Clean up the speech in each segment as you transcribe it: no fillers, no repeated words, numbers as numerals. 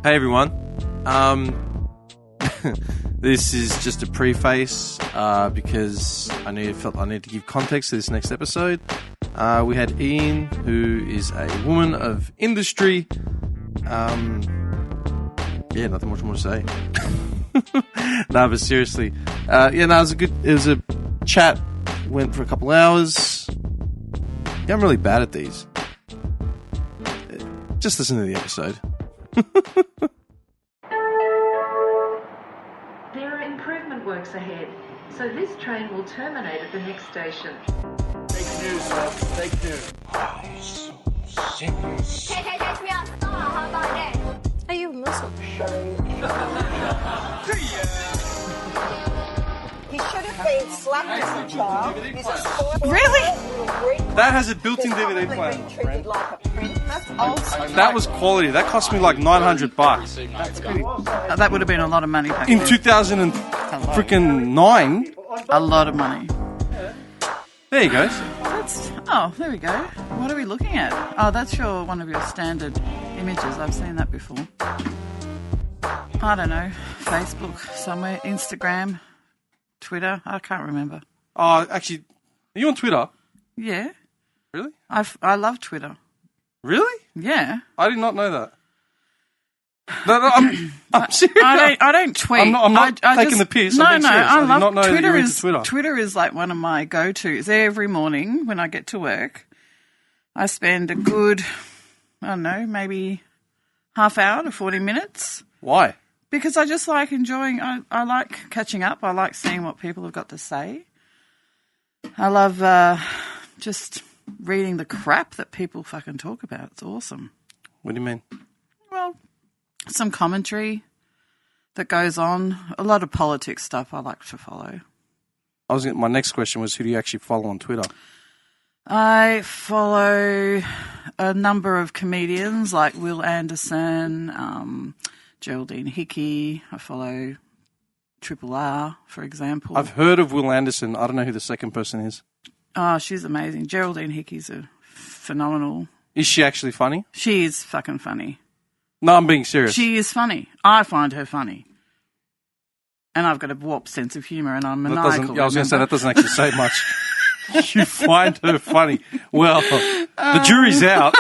Hey everyone. This is just a preface because I felt I need to give context to this next episode. We had Ian, who is a woman of industry. Nothing much more to say. No, but seriously, it was a chat. Went for a couple hours. Yeah, I'm really bad at these. Just listen to the episode. There are improvement works ahead, so this train will terminate at the next station. Fake news, fake news. Are you Muslim? He should have been slapped as a child. Really? That has a built-in DVD player. Treated like a prince. That's old school. That was quality. That cost me like $900 That would have been a lot of money back in then. 2009. A lot of money. There you go. There we go. What are we looking at? Oh, that's one of your standard images. I've seen that before. I don't know. Facebook somewhere. Instagram. Twitter. I can't remember. Oh, actually, are you on Twitter? Yeah. Really? I love Twitter. Really? Yeah. I did not know that. No, I'm serious. I don't tweet. I'm not taking the piss. No, I'm being serious. I did love not know Twitter. that you were into Twitter is like one of my go-tos. Every morning when I get to work, I spend a good, I don't know, maybe half hour to 40 minutes. Why? Because I just like enjoying, I like catching up. I like seeing what people have got to say. I love just reading the crap that people fucking talk about. It's awesome. What do you mean? Well, some commentary that goes on. A lot of politics stuff I like to follow. My next question was, who do you actually follow on Twitter? I follow a number of comedians like Will Anderson, Geraldine Hickey. I follow Triple R, for example. I've heard of Will Anderson. I don't know who the second person is. Oh, she's amazing. Geraldine Hickey's a phenomenal. Is she actually funny? She is fucking funny. No, I'm being serious. She is funny. I find her funny. And I've got a warped sense of humour and I'm maniacal. I was going to say, that doesn't actually say much. You find her funny. Well, the jury's out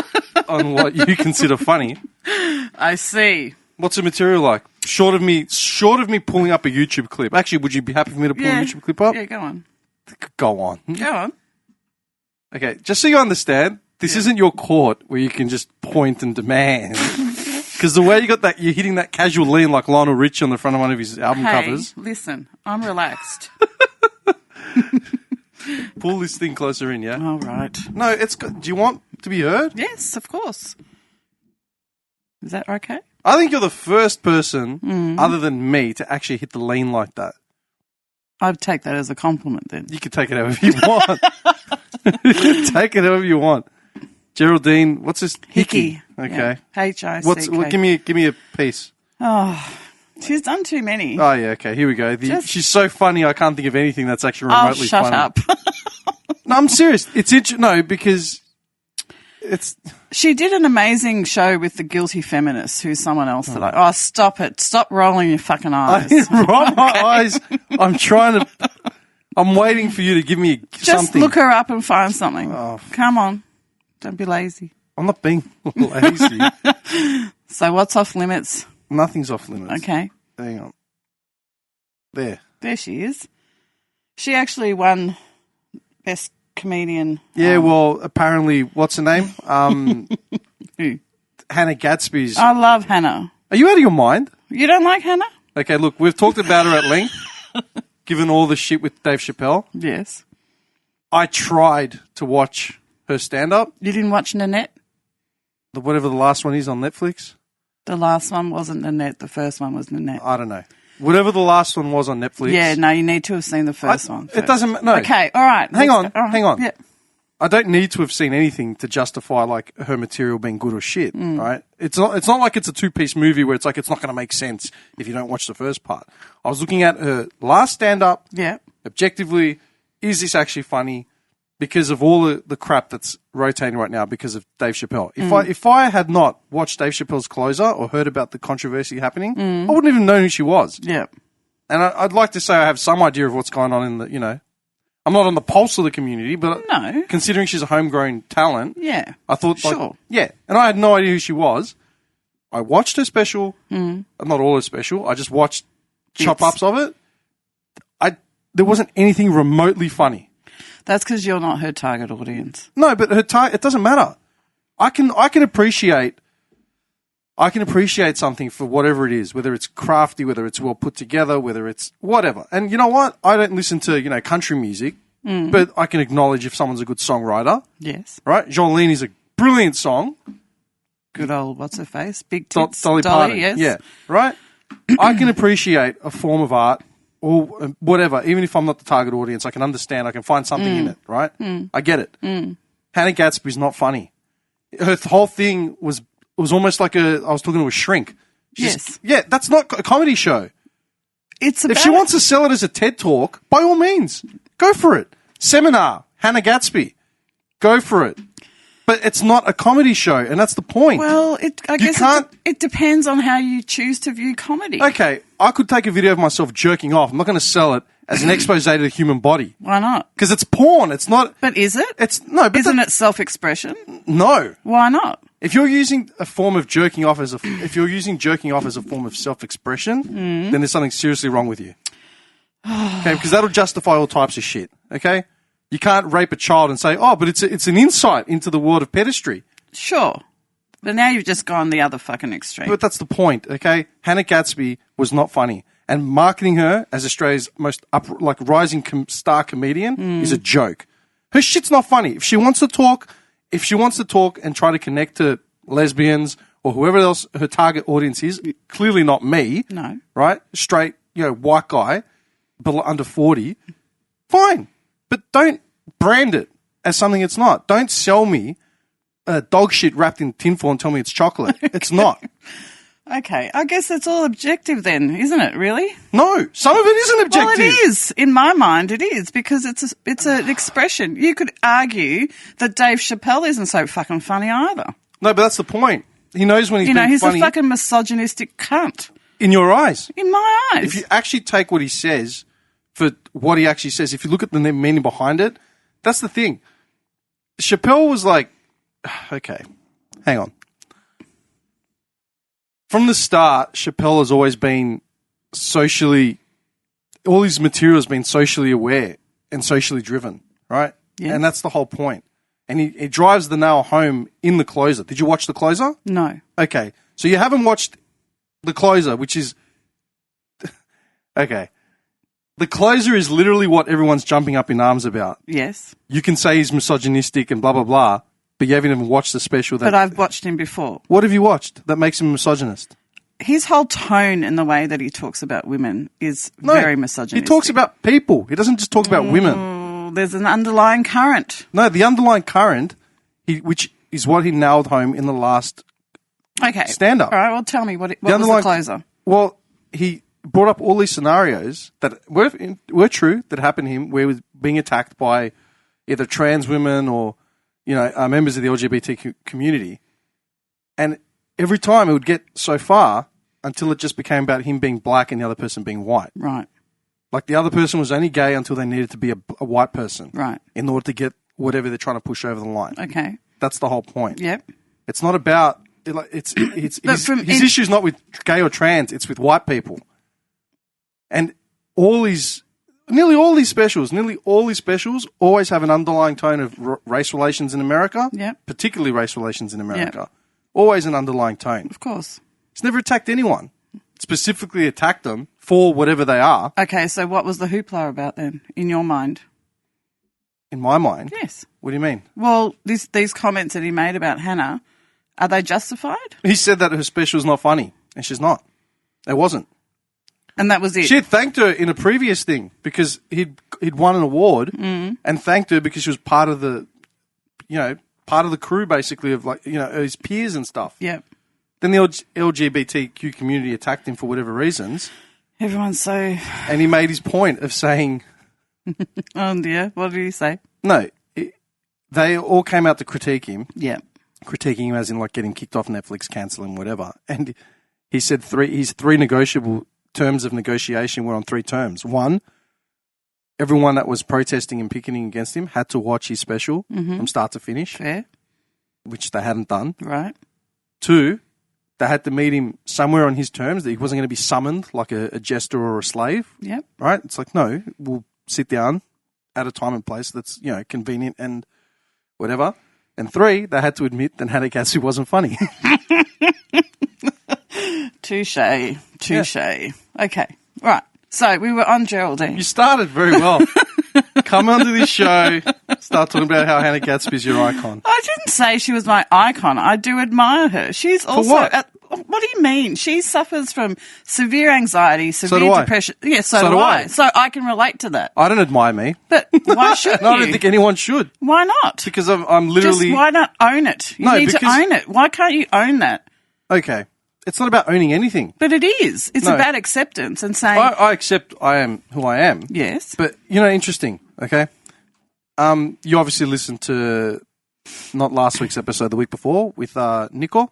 on what you consider funny. I see. What's the material like? Short of me pulling up a YouTube clip. Actually, would you be happy for me to pull a YouTube clip up? Yeah, go on. Go on. Go on. Okay, just so you understand, this isn't your court where you can just point and demand. Because the way you got that, you're hitting that casual lean like Lionel Richie on the front of one of his album covers. Listen, I'm relaxed. Pull this thing closer in, yeah? All right. No, it's good. Do you want to be heard? Yes, of course. Is that okay? I think you're the first person, other than me, to actually hit the lean like that. I'd take that as a compliment then. You can take it however you want. You can take it however you want. Geraldine, what's this? Hickey. Okay. Yeah. H-I-C-K. Give me a piece. Oh, she's done too many. Oh yeah, okay. Here we go. She's so funny. I can't think of anything that's actually remotely shut funny. up. No, I'm serious. Because it's. She did an amazing show with the Guilty Feminists, who's someone else that stop it. Stop rolling your fucking eyes. I didn't roll my eyes. I'm waiting for you to give me Just something. look her up and find something. Oh. Come on. Don't be lazy. I'm not being lazy. So what's off limits? Nothing's off limits. Okay. Hang on. There she is. She actually won Best Comedian. Yeah, well, apparently, what's her name? Who? Hannah Gadsby's. I love Hannah. Are you out of your mind? You don't like Hannah? Okay, look, we've talked about her at length, given all the shit with Dave Chappelle. Yes. I tried to watch her stand-up. You didn't watch Nanette? Whatever the last one is on Netflix. The last one wasn't Nanette. The first one was Nanette. I don't know. Whatever the last one was on Netflix. Yeah, no, you need to have seen the first one. It doesn't. No. Okay, all right. Hang on. Yeah. I don't need to have seen anything to justify like her material being good or shit, right? It's not like it's a two-piece movie where it's like it's not going to make sense if you don't watch the first part. I was looking at her last stand-up. Yeah. Objectively, is this actually funny? because of all the crap that's rotating right now because of Dave Chappelle. If I had not watched Dave Chappelle's Closer or heard about the controversy happening, I wouldn't even know who she was. Yeah. And I'd like to say I have some idea of what's going on in the, I'm not on the pulse of the community, but No. considering she's a homegrown talent, Yeah. I thought, Sure. and I had no idea who she was. I watched her special, not all her special. I just watched chop-ups of it. There wasn't anything remotely funny. That's because you're not her target audience. No, but it doesn't matter. I can appreciate something for whatever it is, whether it's crafty, whether it's well put together, whether it's whatever. And you know what? I don't listen to, country music, but I can acknowledge if someone's a good songwriter. Yes. Right? Geraldine is a brilliant song. Good old, what's her face? Big tits. Dolly Parton. Yes. Yeah. Right? I can appreciate a form of art or whatever, even if I'm not the target audience. I can understand. I can find something in it, right? I get it. Hannah Gadsby's not funny. Her whole thing was almost like I was talking to a shrink. Yes. Yeah, that's not a comedy show. It's about If she wants to sell it as a TED Talk, by all means, go for it. Seminar, Hannah Gadsby, go for it. But it's not a comedy show, and that's the point. Well, I guess it depends on how you choose to view comedy. Okay, I could take a video of myself jerking off. I'm not going to sell it as an expose to the human body. Why not? Because it's porn. It's not. But is it? Isn't it self-expression? No. Why not? If you're using a form of jerking off as a form of self-expression, then there's something seriously wrong with you. Okay, because that'll justify all types of shit. Okay, you can't rape a child and say, "Oh, but it's an insight into the world of pedestry." Sure, but now you've just gone the other fucking extreme. But that's the point. Okay, Hannah Gadsby was not funny, and marketing her as Australia's most rising star comedian is a joke. Her shit's not funny. If she wants to talk and try to connect to lesbians or whoever else her target audience is, clearly not me. No. Right? Straight, white guy, under 40. Fine. But don't brand it as something it's not. Don't sell me dog shit wrapped in tinfoil and tell me it's chocolate. It's not. Okay, I guess it's all objective then, isn't it, really? No, some of it isn't objective. Well, it is. In my mind, it is, because it's an expression. You could argue that Dave Chappelle isn't so fucking funny either. No, but that's the point. He knows when he's being he's funny. a fucking misogynistic cunt. In your eyes. In my eyes. If you actually take what he says for what he actually says, if you look at the meaning behind it, that's the thing. Chappelle was like, okay, hang on. From the start, Chappelle has always been all his material has been socially aware and socially driven, right? Yeah. And that's the whole point. And he drives the nail home in The Closer. Did you watch The Closer? No. Okay. So you haven't watched The Closer, which is... Okay. The Closer is literally what everyone's jumping up in arms about. Yes. You can say he's misogynistic and blah, blah, blah, but you haven't even watched the special. But I've watched him before. What have you watched that makes him a misogynist? His whole tone and the way that he talks about women is very misogynistic. He talks about people. He doesn't just talk about women. There's an underlying current. No, the underlying current, which is what he nailed home in the last stand-up. All right, well, tell me, what was The Closer? Well, he brought up all these scenarios that were true, that happened to him, where he was being attacked by either trans women or, members of the LGBT community. And every time it would get so far until it just became about him being black and the other person being white. Right. Like the other person was only gay until they needed to be a white person. Right. In order to get whatever they're trying to push over the line. Okay. That's the whole point. Yep. It's not about... His issue's not with gay or trans, it's with white people. And nearly all these specials always have an underlying tone of race relations in America. Yep. Particularly race relations in America. Yep. Always an underlying tone. Of course. It's never attacked anyone. Specifically attacked them for whatever they are. Okay, so what was the hoopla about then, in your mind? In my mind? Yes. What do you mean? Well, these comments that he made about Hannah, are they justified? He said that her special's not funny, and she's not. It wasn't. And that was it? She had thanked her in a previous thing because he'd won an award and thanked her because she was part of the crew, basically, of his peers and stuff. Yeah. Then the LGBTQ community attacked him for whatever reasons. Everyone's so... And he made his point of saying... Oh, dear. What did he say? No. they all came out to critique him. Yeah. Critiquing him as in like getting kicked off Netflix, cancelling, whatever. And he said his three negotiable terms of negotiation were on three terms. One, everyone that was protesting and picketing against him had to watch his special from start to finish, Fair. which they hadn't done. Right. Two, they had to meet him somewhere on his terms, that he wasn't going to be summoned like a jester or a slave. Yep. Right? It's like, no, we'll sit down at a time and place that's, convenient and whatever. And three, they had to admit that Hannah Gadsby wasn't funny. Touche. Okay. Right. So we were on Geraldine. You started very well. Come onto this show, start talking about how Hannah Gadsby's your icon. I didn't say she was my icon. I do admire her. She's also... what? What do you mean? She suffers from severe anxiety, severe depression. Yeah, so do I. So I can relate to that. I don't admire me. But why should you? I don't think anyone should. Why not? Because I'm literally... Just why not own it? You need to own it. Why can't you own that? Okay. It's not about owning anything. But it is. It's about acceptance and saying... I accept I am who I am. Yes. But, interesting, okay? You obviously listened to not last week's episode, the week before, with Nico.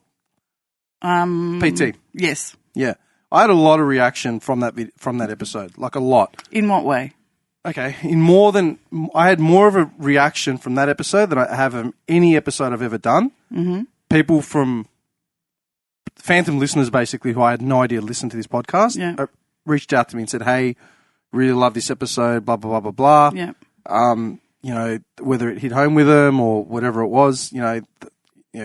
PT. Yes. Yeah. I had a lot of reaction from that episode, like a lot. In what way? Okay. I had more of a reaction from that episode than I have of any episode I've ever done. Mm-hmm. People from... phantom listeners, basically, who I had no idea listened to this podcast, reached out to me and said, hey, really love this episode, blah, blah, blah, blah, blah. Yeah. Whether it hit home with them or whatever it was,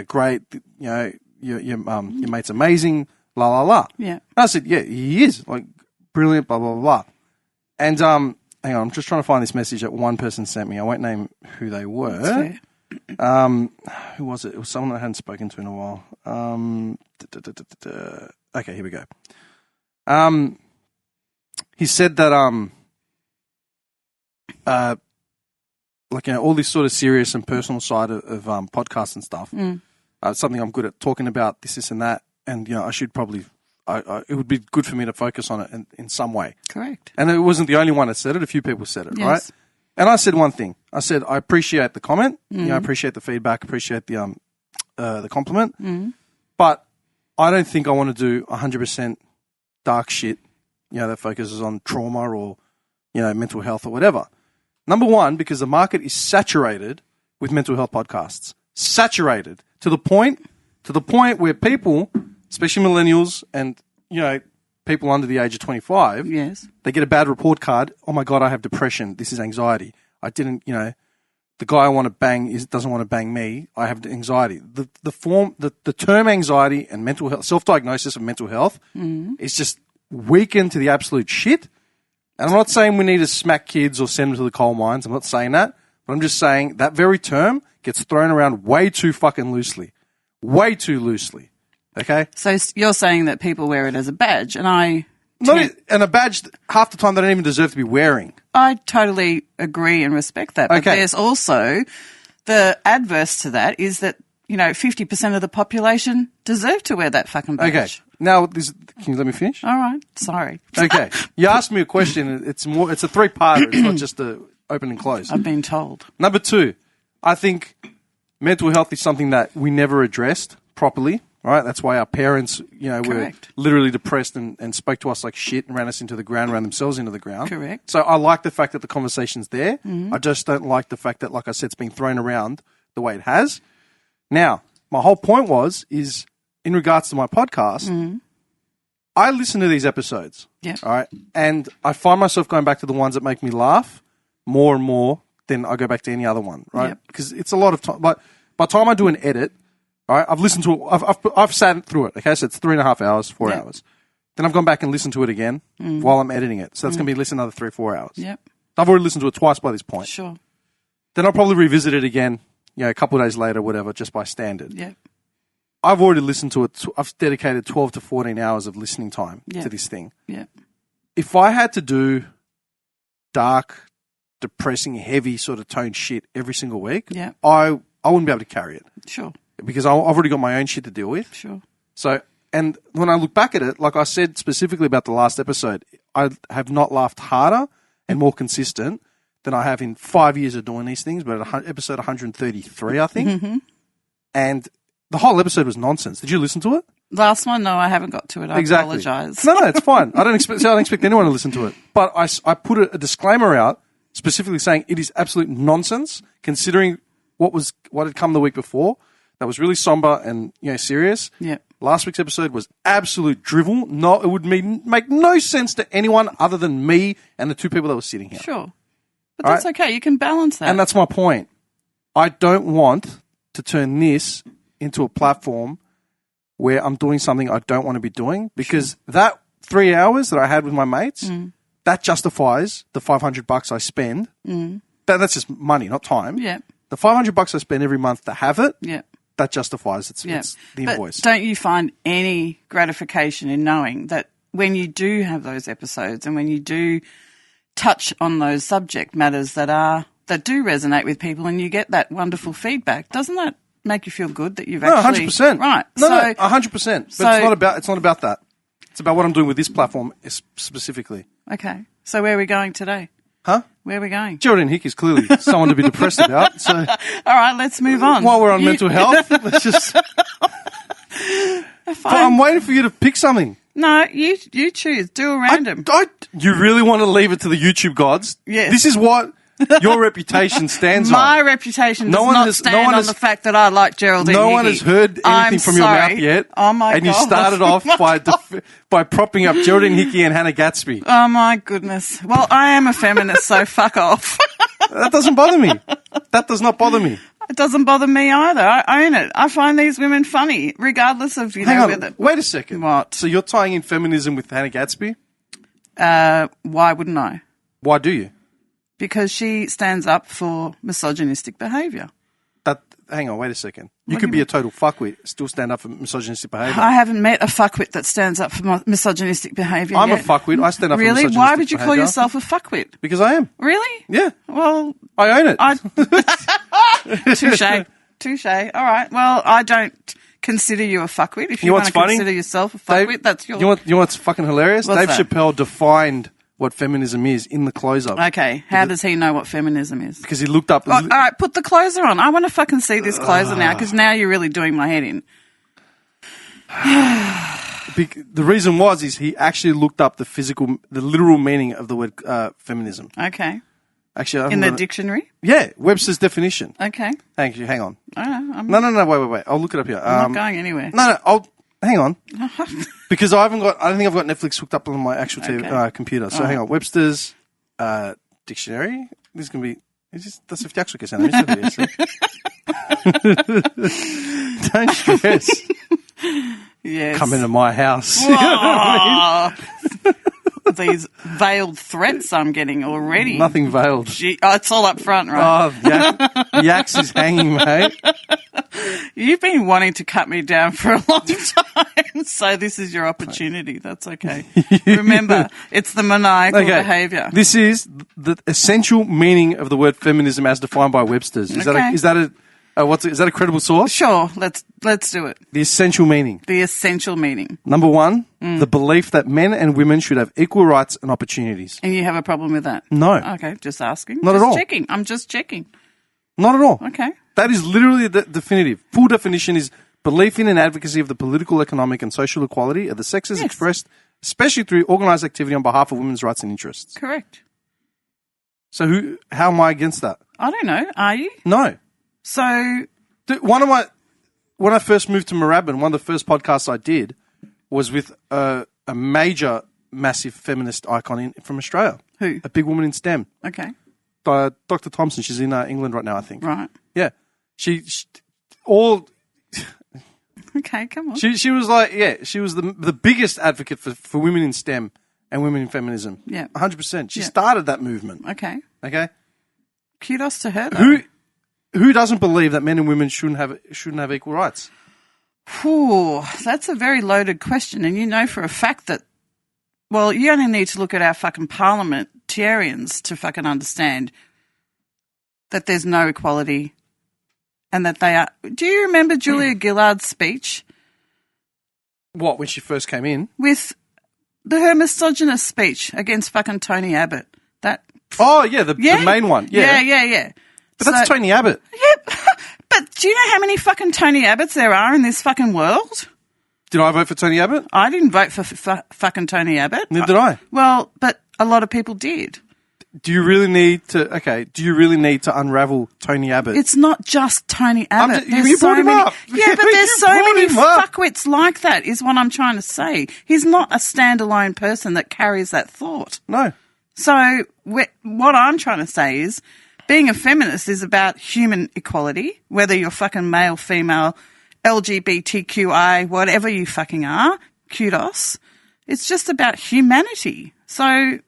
great, your mate's amazing, la, la, la. Yeah. And I said, yeah, he is, like, brilliant, blah, blah, blah, blah. And, hang on, I'm just trying to find this message that one person sent me. I won't name who they were. That's fair. Who was it? It was someone I hadn't spoken to in a while. Okay, here we go. He said that all this sort of serious and personal side of podcasts and stuff. Something I'm good at talking about, this and that, and I should probably. It would be good for me to focus on it in some way. Correct. And it wasn't the only one that said it. A few people said it, yes. right? And I said one thing. I said, I appreciate the comment. I appreciate the feedback. Appreciate the compliment. But I don't think I want to do 100% dark shit, that focuses on trauma or, mental health or whatever. Number one, because the market is saturated with mental health podcasts. Saturated to the point where people, especially millennials and, people under the age of 25, yes, they get a bad report card. Oh my God, I have depression. This is anxiety. I didn't, the guy I want to bang doesn't want to bang me. I have anxiety. The term anxiety and mental health, self-diagnosis of mental health is just weakened to the absolute shit. And I'm not saying we need to smack kids or send them to the coal mines. I'm not saying that. But I'm just saying that very term gets thrown around way too fucking loosely. Way too loosely. Okay? So you're saying that people wear it as a badge, and and a badge half the time they don't even deserve to be wearing. I totally agree and respect that. But there's also the adverse to that is that, 50% of the population deserve to wear that fucking badge. Okay. Now, can you let me finish? All right. Sorry. Okay. You asked me a question. It's a three-parter. It's not just a open and close. I've been told. Number two, I think mental health is something that we never addressed properly. Right, that's why our parents, were literally depressed and spoke to us like shit and ran us into the ground, ran themselves into the ground. Correct. So I like the fact that the conversation's there. I just don't like the fact that, like I said, it's been thrown around the way it has. Now, my whole point is in regards to my podcast, I listen to these episodes. Yeah. All right, and I find myself going back to the ones that make me laugh more and more than I go back to any other one. Right, because it's a lot of time. But by the time I do an edit. All right, I've listened to it. I've sat through it. Okay, so it's 3.5 hours, 4 hours. Then I've gone back and listened to it again while I'm editing it. So that's going to be listening another 3 or 4 hours. Yep. I've already listened to it twice by this point. Sure. Then I'll probably revisit it again, a couple of days later, whatever, just by standard. Yep. I've already listened to it. I've dedicated 12 to 14 hours of listening time to this thing. Yeah. If I had to do dark, depressing, heavy sort of tone shit every single week, I wouldn't be able to carry it. Sure. Because I've already got my own shit to deal with. Sure. So, and when I look back at it, like I said specifically about the last episode, I have not laughed harder and more consistent than I have in 5 years of doing these things, but at episode 133, I think. Mm-hmm. And the whole episode was nonsense. Did you listen to it? Last one, no, I haven't got to it. I Exactly. apologise. No, it's fine. I don't expect anyone to listen to it. But I put a disclaimer out specifically saying it is absolute nonsense, considering what had come the week before. That was really somber and serious. Yeah. Last week's episode was absolute drivel. No, it would make no sense to anyone other than me and the two people that were sitting here. Sure. But that's okay. You can balance that. And that's my point. I don't want to turn this into a platform where I'm doing something I don't want to be doing, because that 3 hours that I had with my mates, that justifies the $500 I spend. That's just money, not time. Yeah. The $500 I spend every month to have it, Yeah. that justifies it's the invoice. But don't you find any gratification in knowing that when you do have those episodes and when you do touch on those subject matters that do resonate with people and you get that wonderful feedback, doesn't that make you feel good that you've actually 100%. Right. No, so, 100%. But so- it's not about that. It's about what I'm doing with this platform specifically. Okay. So where are we going today? Huh? Where are we going? Geraldine Hickey is clearly someone to be depressed about. So All right, let's move on. while we're on mental health, let's just. But I'm waiting for you to pick something. No, you choose. Do a random. You really want to leave it to the YouTube gods? Yes. This is what your reputation stands My on. reputation No does one not has- stand no one on has- the fact that I like Geraldine No Hickey. one has heard anything I'm from your sorry. mouth yet. Oh, my and God. you started off by propping up Geraldine Hickey and Hannah Gatsby. Oh, my goodness. Well, I am a feminist, so fuck off. That doesn't bother me. That does not bother me. It doesn't bother me either. I own it. I find these women funny, regardless of, Hang on. whether... Wait a second. What? So you're tying in feminism with Hannah Gatsby? Why wouldn't I? Why do you? Because she stands up for misogynistic behaviour. Hang on, wait a second. You What do could you be mean? a total fuckwit, still stand up for misogynistic behaviour. I haven't met a fuckwit that stands up for misogynistic behaviour I'm yet. a fuckwit. I stand up for Really? misogynistic Why would you call behaviour. yourself a fuckwit? Because I am. Really? Yeah. Well, I own it. touche. Touche. All right. Well, I don't consider you a fuckwit. If you know want what's to funny? consider yourself a fuckwit, that's your... You know what's fucking hilarious? What's Dave that? Chappelle defined what feminism is in the closer. Okay. How does he know what feminism is? Because he looked up... Oh, all right, put the closer on. I want to fucking see this closer now, because now you're really doing my head in. The reason is he actually looked up the literal meaning of the word feminism. Okay. Actually, In the dictionary? Yeah, Webster's definition. Okay. Hang on. I don't know. I'm No, wait. I'll look it up here. not going anywhere. Hang on. Because I don't think I've got Netflix hooked up on my actual Okay. computer. So hang on. Webster's dictionary. This is going to be... Das är jag ska säga. Don't stress. Yes. Come into my house. Oh, these veiled threats I'm getting already. Nothing veiled. It's all up front, right? Oh, Yax is hanging, mate. You've been wanting to cut me down for a long time, so this is your opportunity. That's okay. Remember, it's the maniacal behaviour. This is the essential meaning of the word feminism as defined by Webster's. Is that a credible source? Sure, let's do it. The essential meaning. The essential meaning. Number one, the belief that men and women should have equal rights and opportunities. And you have a problem with that? No. Okay, just asking. Not just at all. Checking. I'm just checking. Not at all. Okay. That is literally the definitive. Full definition is belief in and advocacy of the political, economic, and social equality of the sexes Yes. expressed, especially through organised activity on behalf of women's rights and interests. Correct. So how am I against that? I don't know. Are you? No. So... When I first moved to Moorabbin, one of the first podcasts I did was with a massive feminist icon from Australia. Who? A big woman in STEM. Okay. Dr. Thompson. She's in England right now, I think. Right. Yeah. She Okay, come on. was she was the biggest advocate for women in STEM and women in feminism. Yeah. 100%. She Yeah. started that movement. Okay. Okay. Kudos to her, though. Who doesn't believe that men and women shouldn't have equal rights? Whew, that's a very loaded question, and you know for a fact that, well, you only need to look at our fucking parliamentarians to fucking understand that there's no equality and that they are... Do you remember Julia Gillard's speech? What, when she first came in? With her misogynist speech against fucking Tony Abbott. That Oh, yeah, the main one. Yeah. Yeah. But that's Tony Abbott. Yeah, but do you know how many fucking Tony Abbotts there are in this fucking world? Did I vote for Tony Abbott? I didn't vote for fucking Tony Abbott. Neither did I. Well, but a lot of people did. Do you really need to unravel Tony Abbott? It's not just Tony Abbott. You brought him up. Yeah, but there's so many fuckwits like that, is what I'm trying to say. He's not a standalone person that carries that thought. No. So what I'm trying to say is being a feminist is about human equality, whether you're fucking male, female, LGBTQI, whatever you fucking are, kudos. It's just about humanity. So I'm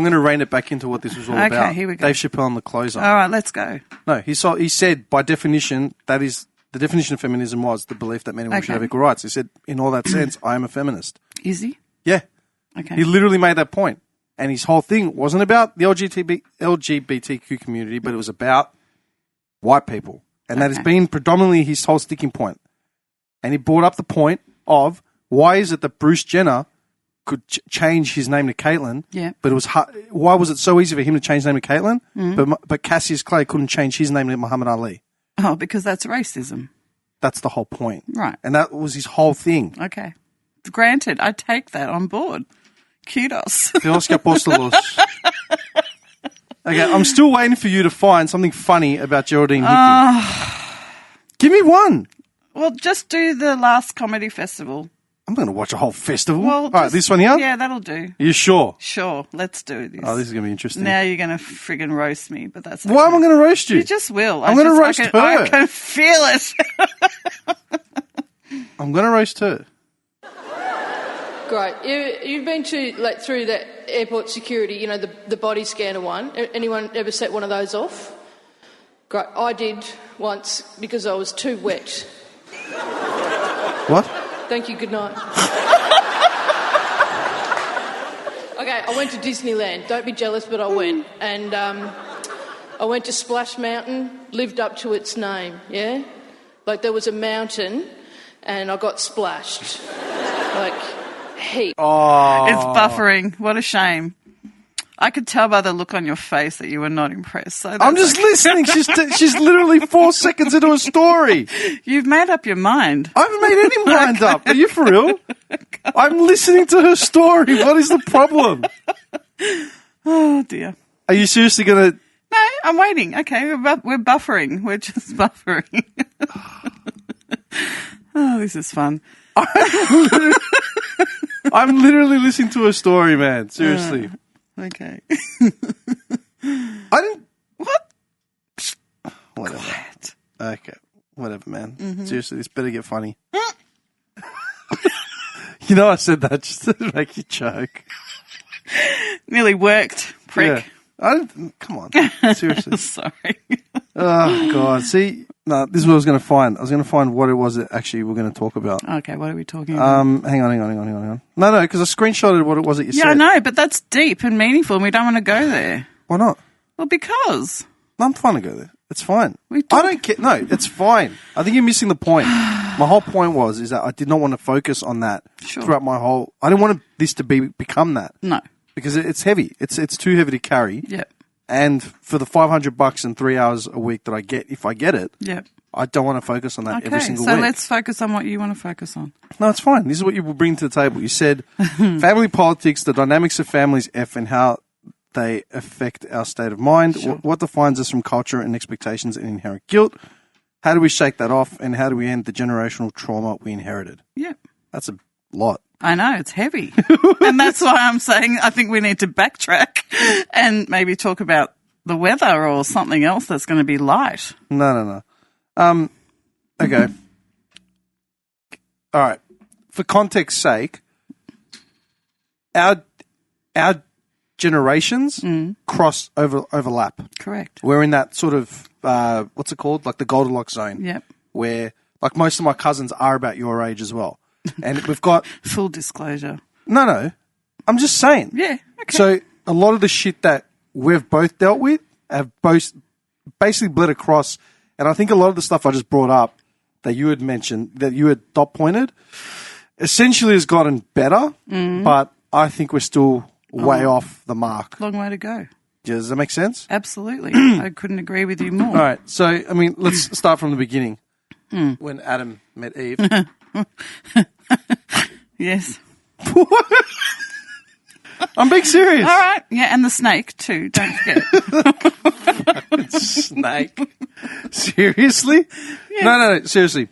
gonna rein it back into what this was all about. Okay, here we go. Dave Chappelle on The Closer. All right, let's go. No, he said by definition that is the definition of feminism was the belief that men and women should have equal rights. He said, in all that sense, I am a feminist. Is he? Yeah. Okay. He literally made that point. And his whole thing wasn't about the LGBTQ community, but it was about white people. And that has been predominantly his whole sticking point. And he brought up the point of why is it that Bruce Jenner could change his name to Caitlyn, but it was why was it so easy for him to change his name to Caitlyn, but Cassius Clay couldn't change his name to Muhammad Ali? Oh, because that's racism. That's the whole point. Right. And that was his whole thing. Okay. Granted, I take that on board. Kudos. Philos Apostolos. Okay, I'm still waiting for you to find something funny about Geraldine Hickey. Give me one. Well, just do the last comedy festival. I'm going to watch a whole festival. Well, all right, this one here? Yeah, that'll do. Are you sure? Sure, let's do this. Oh, this is going to be interesting. Now you're going to friggin' roast me, but that's okay. Why am I going to roast you? You just will. I'm going to roast her. I can feel it. I'm going to roast her. Great. You've been through that airport security, you know, the body scanner one. Anyone ever set one of those off? Great. I did once because I was too wet. What? Thank you. Good night. Okay, I went to Disneyland. Don't be jealous, but I went. And I went to Splash Mountain, lived up to its name, yeah? Like there was a mountain and I got splashed. Like... heat. Oh. It's buffering. What a shame. I could tell by the look on your face that you were not impressed. So I'm just listening. She's literally 4 seconds into a story. You've made up your mind. I haven't made any mind up. Are you for real? I'm listening to her story. What is the problem? Oh, dear. Are you seriously going to... No, I'm waiting. Okay, we're buffering. We're just buffering. Oh, this is fun. I'm literally listening to a story, man. Seriously. Okay. I didn't... What? Whatever. Quiet. Okay. Whatever, man. Mm-hmm. Seriously, this better get funny. You know I said that just to make you choke. Nearly worked, prick. Yeah. Come on. Seriously. Sorry. Oh, God. See... No, this is what I was going to find. I was going to find what it was that actually we're going to talk about. Okay, what are we talking about? Hang on. No, because I screenshotted what it was that you said. Yeah, I know, but that's deep and meaningful and we don't want to go there. Why not? Well, because. No, I'm fine to go there. It's fine. I don't care. No, it's fine. I think you're missing the point. My whole point is that I did not want to focus on that throughout my whole... I didn't want this to become that. No. Because it's heavy. It's too heavy to carry. Yeah. And for the $500 and 3 hours a week that I get, if I get it, I don't want to focus on that every single week. So let's focus on what you want to focus on. No, it's fine. This is what you will bring to the table. You said family politics, the dynamics of families, and how they affect our state of mind. Sure. What defines us from culture and expectations and inherent guilt? How do we shake that off? And how do we end the generational trauma we inherited? Yeah. That's a lot. I know, it's heavy. And that's why I'm saying I think we need to backtrack and maybe talk about the weather or something else that's going to be light. No. Okay. All right. For context's sake, our generations overlap. Correct. We're in that sort of, what's it called? Like the Goldilocks zone. Yep. Where, like most of my cousins are about your age as well. And we've got... Full disclosure. No. I'm just saying. Yeah, okay. So a lot of the shit that we've both dealt with have both basically bled across. And I think a lot of the stuff I just brought up that you had mentioned, that you had dot pointed, essentially has gotten better. But I think we're still way off the mark. Long way to go. Does that make sense? Absolutely. I couldn't agree with you more. All right. So, I mean, let's start from the beginning. When Adam met Eve. Yes. I'm being serious. All right. Yeah, and the snake too. Don't forget. Snake. Seriously? Yeah. No. Seriously.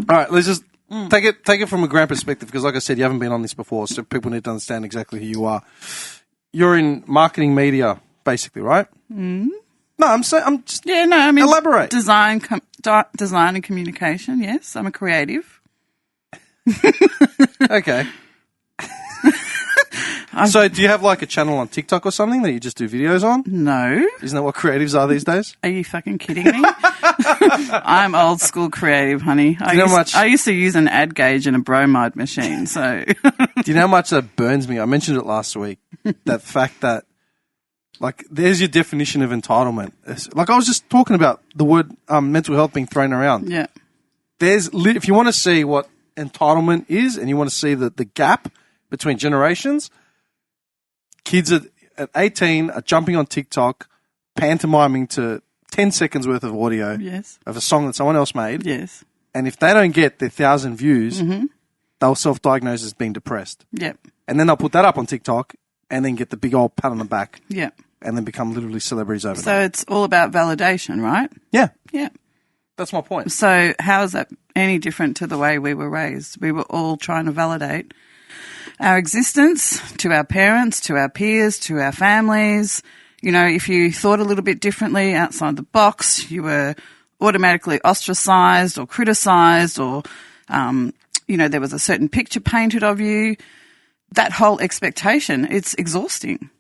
All right. Let's just take it from a grand perspective because, like I said, you haven't been on this before, so people need to understand exactly who you are. You're in marketing media, basically, right? No, I'm just. Yeah, no. I mean, elaborate. Design and communication. Yes, I'm a creative. Okay. So, do you have like a channel on TikTok or something that you just do videos on? No. Isn't that what creatives are these days? Are you fucking kidding me? I'm old school creative, honey. I used to use an ad gauge and a bromide machine. So, do you know how much that burns me? I mentioned it last week. That fact that, like, there's your definition of entitlement. Like I was just talking about the word mental health being thrown around. Yeah. If you want to see what entitlement is, and you want to see the gap between generations. Kids at 18 are jumping on TikTok, pantomiming to 10 seconds worth of audio of a song that someone else made. Yes. And if they don't get their 1,000 views, they'll self-diagnose as being depressed. Yep. And then they'll put that up on TikTok and then get the big old pat on the back. Yeah. And then become literally celebrities overnight. So it's all about validation, right? Yeah. Yeah. That's my point. So how is that any different to the way we were raised? We were all trying to validate our existence to our parents, to our peers, to our families. You know, if you thought a little bit differently outside the box, you were automatically ostracised or criticised or, there was a certain picture painted of you. That whole expectation, it's exhausting.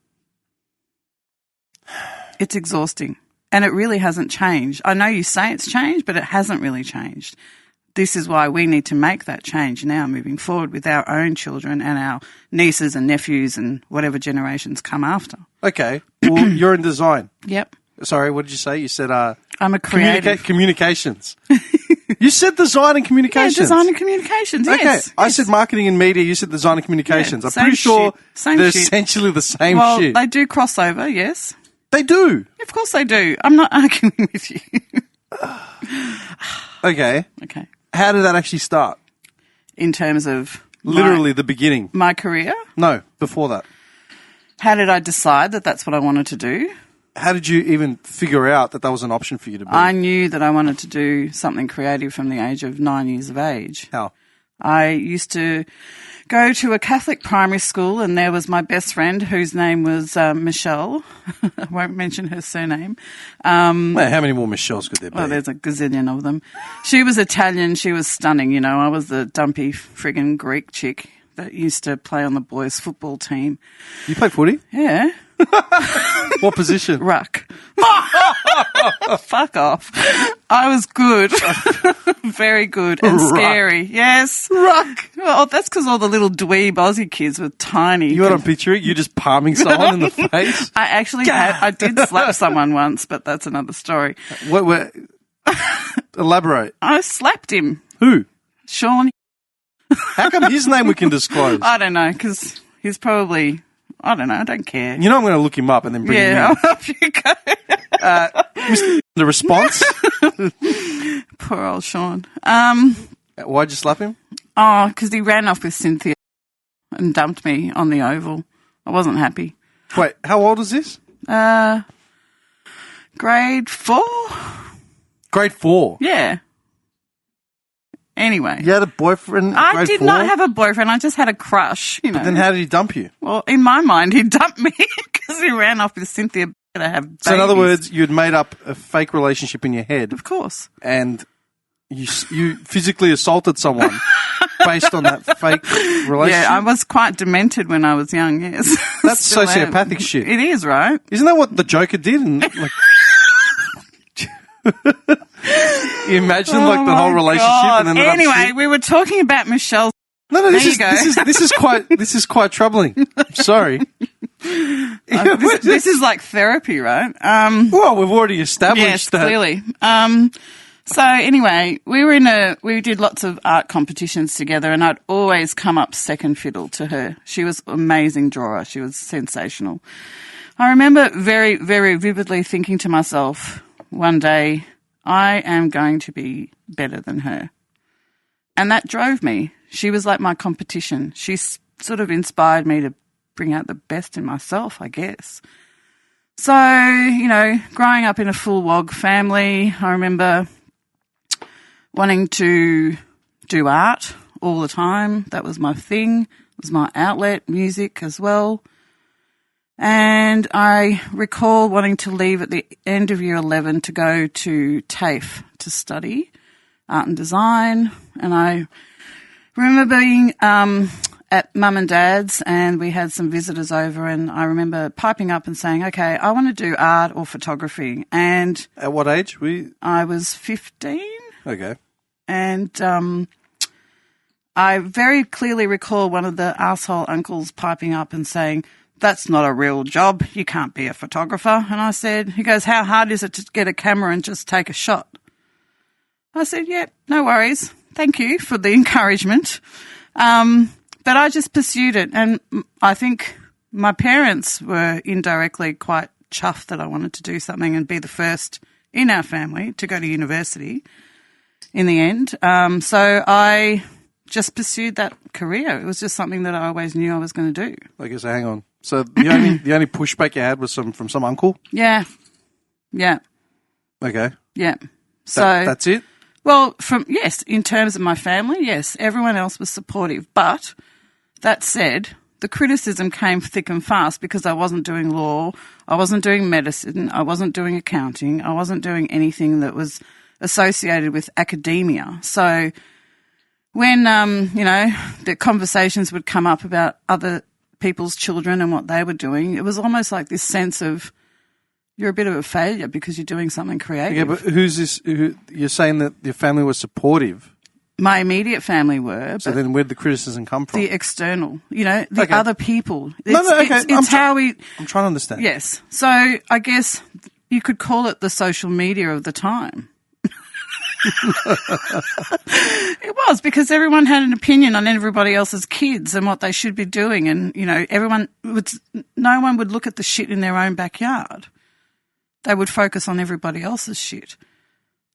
It's exhausting. And it really hasn't changed. I know you say it's changed, but it hasn't really changed. This is why we need to make that change now moving forward with our own children and our nieces and nephews and whatever generations come after. Okay. Well, you're in design. Yep. Sorry, what did you say? You said I'm a creative. Communications. You said design and communications. Yeah, design and communications, yes. Okay. Yes. I said marketing and media, you said design and communications. Yeah, I'm pretty sure they're shit. essentially the same well, shit. They do cross over, yes. They do. Of course they do. I'm not arguing with you. Okay. Okay. How did that actually start? In terms of literally the beginning. My career? No, before that. How did I decide that that's what I wanted to do? How did you even figure out that was an option for you to be? I knew that I wanted to do something creative from the age of 9 years of age. How? I used to go to a Catholic primary school and there was my best friend whose name was Michelle. I won't mention her surname. Well, how many more Michelles could there be? Well, there's a gazillion of them. She was Italian. She was stunning. You know, I was the dumpy friggin' Greek chick that used to play on the boys' football team. You played footy? Yeah. What position? Ruck. Fuck off. I was good. Very good and Ruck. scary. Yes. Ruck. Well, that's because all the little dweeb Aussie kids were tiny. You want to picture it? You just palming someone in the face? I actually I did slap someone once, but that's another story. What elaborate. I slapped him. Who? Sean. How come his name we can disclose? I don't know, because he's probably... I don't know. I don't care. You know I'm going to look him up and then bring him in. Off you go. The response? Poor old Sean. Why'd you slap him? Oh, because he ran off with Cynthia and dumped me on the oval. I wasn't happy. Wait, how old is this? Grade 4? Grade 4? Yeah. Anyway. You had a boyfriend? I did not have a boyfriend. I just had a crush, you know. But then how did he dump you? Well, in my mind, he dumped me because he ran off with Cynthia to have babies. So in other words, you had made up a fake relationship in your head. Of course. And you physically assaulted someone based on that fake relationship? Yeah, I was quite demented when I was young, yes. That's Still sociopathic am. shit. It is, right? Isn't that what the Joker did? And, like, you imagine like the whole relationship and then anyway, we were talking about Michelle's. No, this is quite troubling. I'm sorry. This is like therapy, right? Well, we've already established yes, that. Clearly. So anyway, we did lots of art competitions together, and I'd always come up second fiddle to her. She was an amazing drawer. She was sensational. I remember very, very vividly thinking to myself one day, I am going to be better than her. And that drove me. She was like my competition. She sort of inspired me to bring out the best in myself, I guess. So, growing up in a full wog family, I remember wanting to do art all the time. That was my thing. It was my outlet, music as well. And I recall wanting to leave at the end of year 11 to go to TAFE to study art and design. And I remember being at Mum and Dad's, and we had some visitors over, and I remember piping up and saying, okay, I want to do art or photography. And at what age? I was 15. Okay. And I very clearly recall one of the arsehole uncles piping up and saying, that's not a real job. You can't be a photographer. And I said, he goes, how hard is it to get a camera and just take a shot? I said, yeah, no worries. Thank you for the encouragement. But I just pursued it. And I think my parents were indirectly quite chuffed that I wanted to do something and be the first in our family to go to university in the end. So I just pursued that career. It was just something that I always knew I was going to do. I guess, hang on. So the only pushback you had was from some uncle? Yeah. Yeah. Okay. Yeah. So that's it? Well, yes, in terms of my family, yes, everyone else was supportive. But that said, the criticism came thick and fast because I wasn't doing law, I wasn't doing medicine, I wasn't doing accounting, I wasn't doing anything that was associated with academia. So when, the conversations would come up about other people's children and what they were doing, it was almost like this sense of you're a bit of a failure because you're doing something creative. Yeah, but who's this? You're saying that your family was supportive. My immediate family were. So then where'd the criticism come from? The external, the Okay. other people. Okay. It's how we... I'm trying to understand. Yes. So I guess you could call it the social media of the time. It was, because everyone had an opinion on everybody else's kids and what they should be doing, and no one would look at the shit in their own backyard. They would focus on everybody else's shit.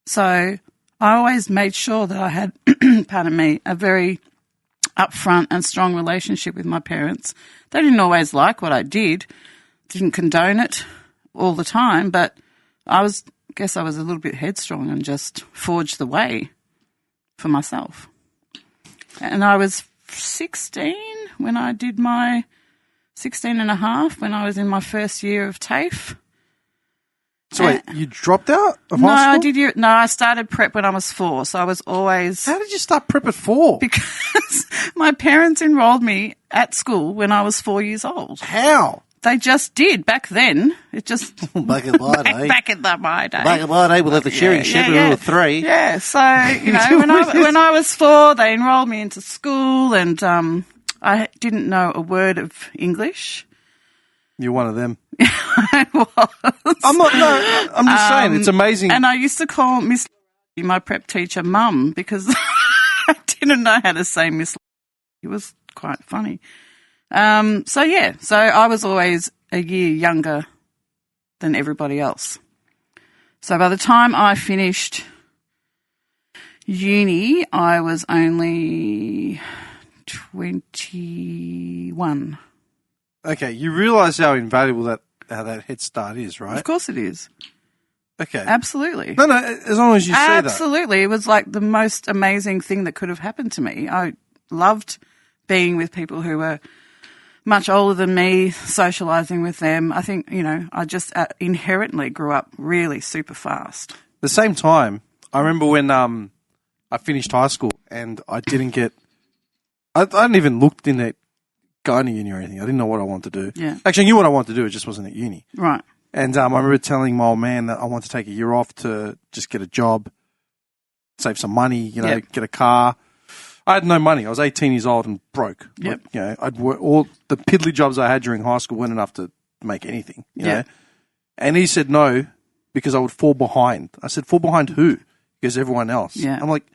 So I always made sure that I had, pardon me, a very upfront and strong relationship with my parents. They didn't always like what I did, didn't condone it all the time, but I guess I was a little bit headstrong and just forged the way for myself. And I was 16 when I did my 16 and a half, when I was in my first year of TAFE. So wait, you dropped out of high school? I started prep when I was 4, so I was always... How did you start prep at 4? Because my parents enrolled me at school when I was 4 years old. How? They just did back then. It just... Back in my day. Back in my day. Back in my day, we left the sharing shed when we were 3. Yeah, so, when I was 4, they enrolled me into school, and I didn't know a word of English. You're one of them. I was. I'm just saying, it's amazing. And I used to call Miss my prep teacher Mum because I didn't know how to say Miss. It was quite funny. So I was always a year younger than everybody else. So by the time I finished uni, I was only 21. Okay, you realise how invaluable that head start is, right? Of course it is. Okay. Absolutely. No, as long as you say that. Absolutely. It was like the most amazing thing that could have happened to me. I loved being with people who were much older than me, socialising with them. I think, I just inherently grew up really super fast. At the same time, I remember when I finished high school and I didn't get... I hadn't even looked in at going to uni or anything. I didn't know what I wanted to do. Yeah. Actually, I knew what I wanted to do. It just wasn't at uni. Right. And I remember telling my old man that I wanted to take a year off to just get a job, save some money, get a car. I had no money. I was 18 years old and broke. Yep. I'd work, all the piddly jobs I had during high school weren't enough to make anything. You know? And he said no because I would fall behind. I said, fall behind who? He goes, everyone else. Yeah. I'm like,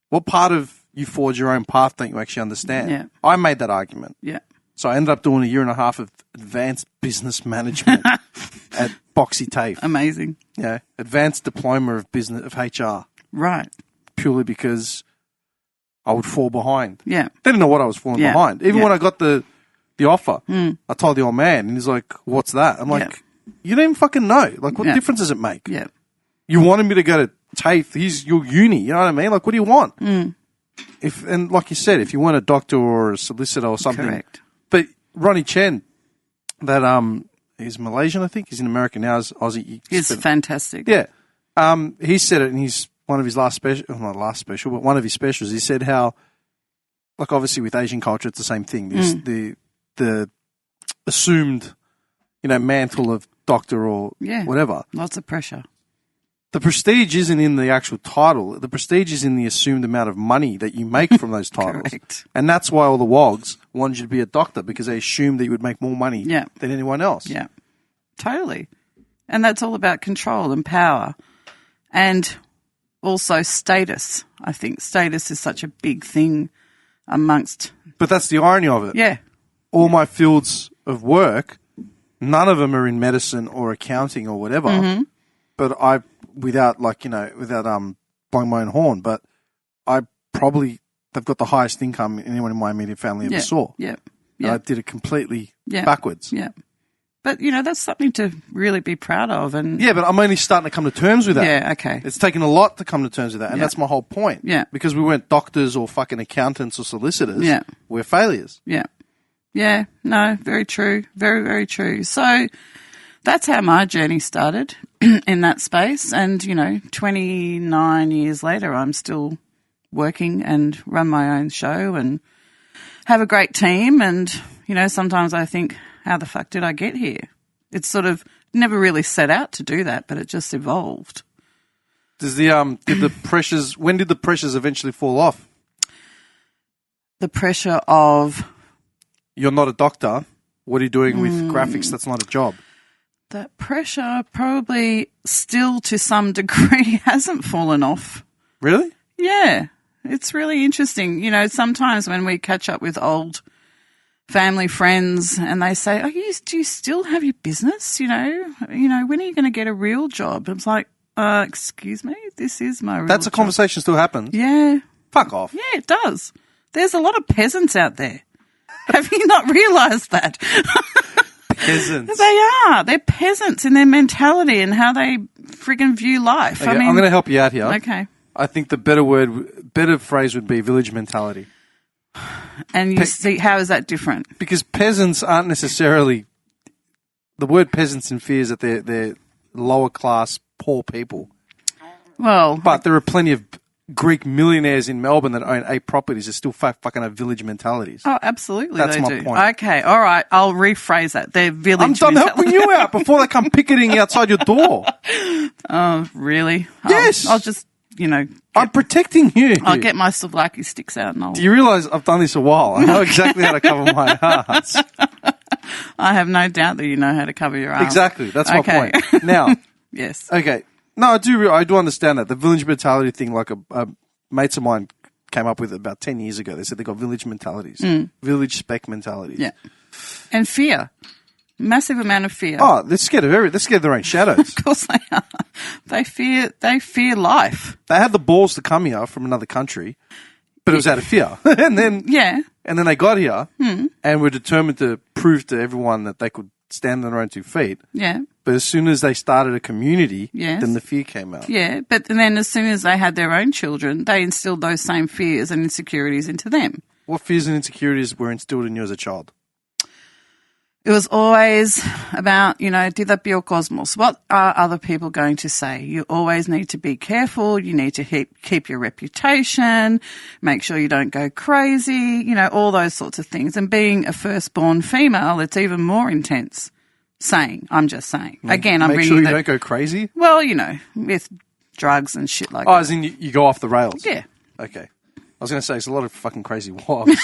what part of you forge your own path don't you actually understand? Yeah. I made that argument. Yeah. So I ended up doing 1.5 years of advanced business management at Boxy TAFE. Amazing. Yeah. Advanced diploma of business of HR. Right. Purely because I would fall behind. Yeah. Didn't know what I was falling Yeah. behind. Even Yeah. when I got the offer, I told the old man, and he's like, what's that? I'm like, you don't even fucking know. Like, what Yeah. difference does it make? Yeah. You wanted me to go to TAFE. He's your uni. You know what I mean? Like, what do you want? And like you said, if you want a doctor or a solicitor or something. Correct. But Ronnie Chen, that he's Malaysian, I think. He's in America now. He's Aussie. He's fantastic. Yeah. He said it in one of his last special, not last special, but one of his specials. He said how, like, obviously with Asian culture, it's the same thing. There's the assumed, mantle of doctor or whatever. Lots of pressure. The prestige isn't in the actual title. The prestige is in the assumed amount of money that you make from those titles. Correct. And that's why all the wogs wanted you to be a doctor, because they assumed that you would make more money than anyone else. Yeah. Totally. And that's all about control and power. And also status. I think status is such a big thing amongst... But that's the irony of it. Yeah. All my fields of work, none of them are in medicine or accounting or whatever. But without blowing my own horn, but they've got the highest income anyone in my immediate family ever saw. Yeah. And I did it completely backwards. Yeah. But, that's something to really be proud of. And yeah, but I'm only starting to come to terms with that. Yeah, okay. It's taken a lot to come to terms with that, and that's my whole point. Yeah. Because we weren't doctors or fucking accountants or solicitors. Yeah. We're failures. Yeah. Yeah. No, very true. Very, very true. So that's how my journey started in that space. And, 29 years later, I'm still working and run my own show and have a great team. And, sometimes I think, how the fuck did I get here? It's sort of never really set out to do that, but it just evolved. Does when did the pressures eventually fall off? The pressure of... You're not a doctor. What are you doing with graphics? That's not a job. That pressure probably still to some degree hasn't fallen off. Really? Yeah. It's really interesting. Sometimes when we catch up with old family friends and they say, do you still have your business? When are you going to get a real job? It's like, excuse me, this is my real That's a job. conversation still happens? Yeah. Fuck off. Yeah, it does. There's a lot of peasants out there. Have you not realised that? Peasants. They are. They're peasants in their mentality and how they friggin' view life. Okay, I mean, I'm going to help you out here. Okay. I think the better phrase would be village mentality. And you see, how is that different? Because peasants aren't necessarily... The word peasants infers that they're lower class, poor people. Well... But there are plenty of Greek millionaires in Melbourne that own 8 properties that still fucking have village mentalities. Oh, absolutely That's they my do. point. Okay, all right. I'll rephrase that. They're village I'm done helping you out before they come picketing outside your door. Oh, really? Yes. I'll just, I'm protecting you. I'll get my souvlaki sticks out and I'll... Do you realise I've done this a while? I know exactly how to cover my ass. I have no doubt that you know how to cover your ass. Exactly. That's my Okay. point. Now... Yes. Okay. No, I do understand that. The village mentality thing, like a mates of mine came up with it about 10 years ago. They said they got village mentalities. Village spec mentalities. Yeah. And fear. Massive amount of fear. Oh, they're scared of their own shadows. Of course they are. They fear life. They had the balls to come here from another country, but it was out of fear. and then they got here and were determined to prove to everyone that they could stand on their own 2 feet. Yeah. But as soon as they started a community, Yes. then the fear came out. Yeah, but then as soon as they had their own children, they instilled those same fears and insecurities into them. What fears and insecurities were instilled in you as a child? It was always about, Dida cosmos. What are other people going to say? You always need to be careful. You need to keep your reputation, make sure you don't go crazy, all those sorts of things. And being a firstborn female, it's even more intense. I'm just saying. Again, I'm Make bringing sure you don't go crazy? Well, with drugs and shit like that. Oh, as in you go off the rails? Yeah. Okay. I was going to say, it's a lot of fucking crazy wogs.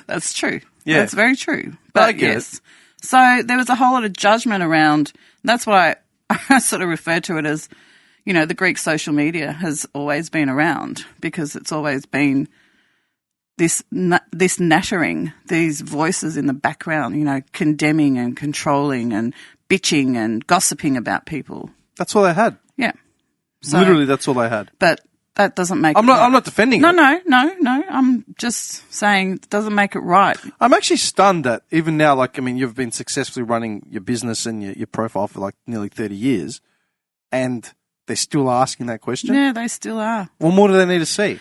That's true. Yeah. That's very true. I But get yes. So there was a whole lot of judgment around. That's why I sort of refer to it as, the Greek social media has always been around because it's always been this nattering, these voices in the background, condemning and controlling and bitching and gossiping about people. That's all they had. Yeah. So, literally, that's all they had. But that doesn't make I'm it right. I'm not defending No. it. I'm just saying it doesn't make it right. I'm actually stunned that even now, you've been successfully running your business and your profile for nearly 30 years, and they're still asking that question? Yeah, they still are. What more do they need to see?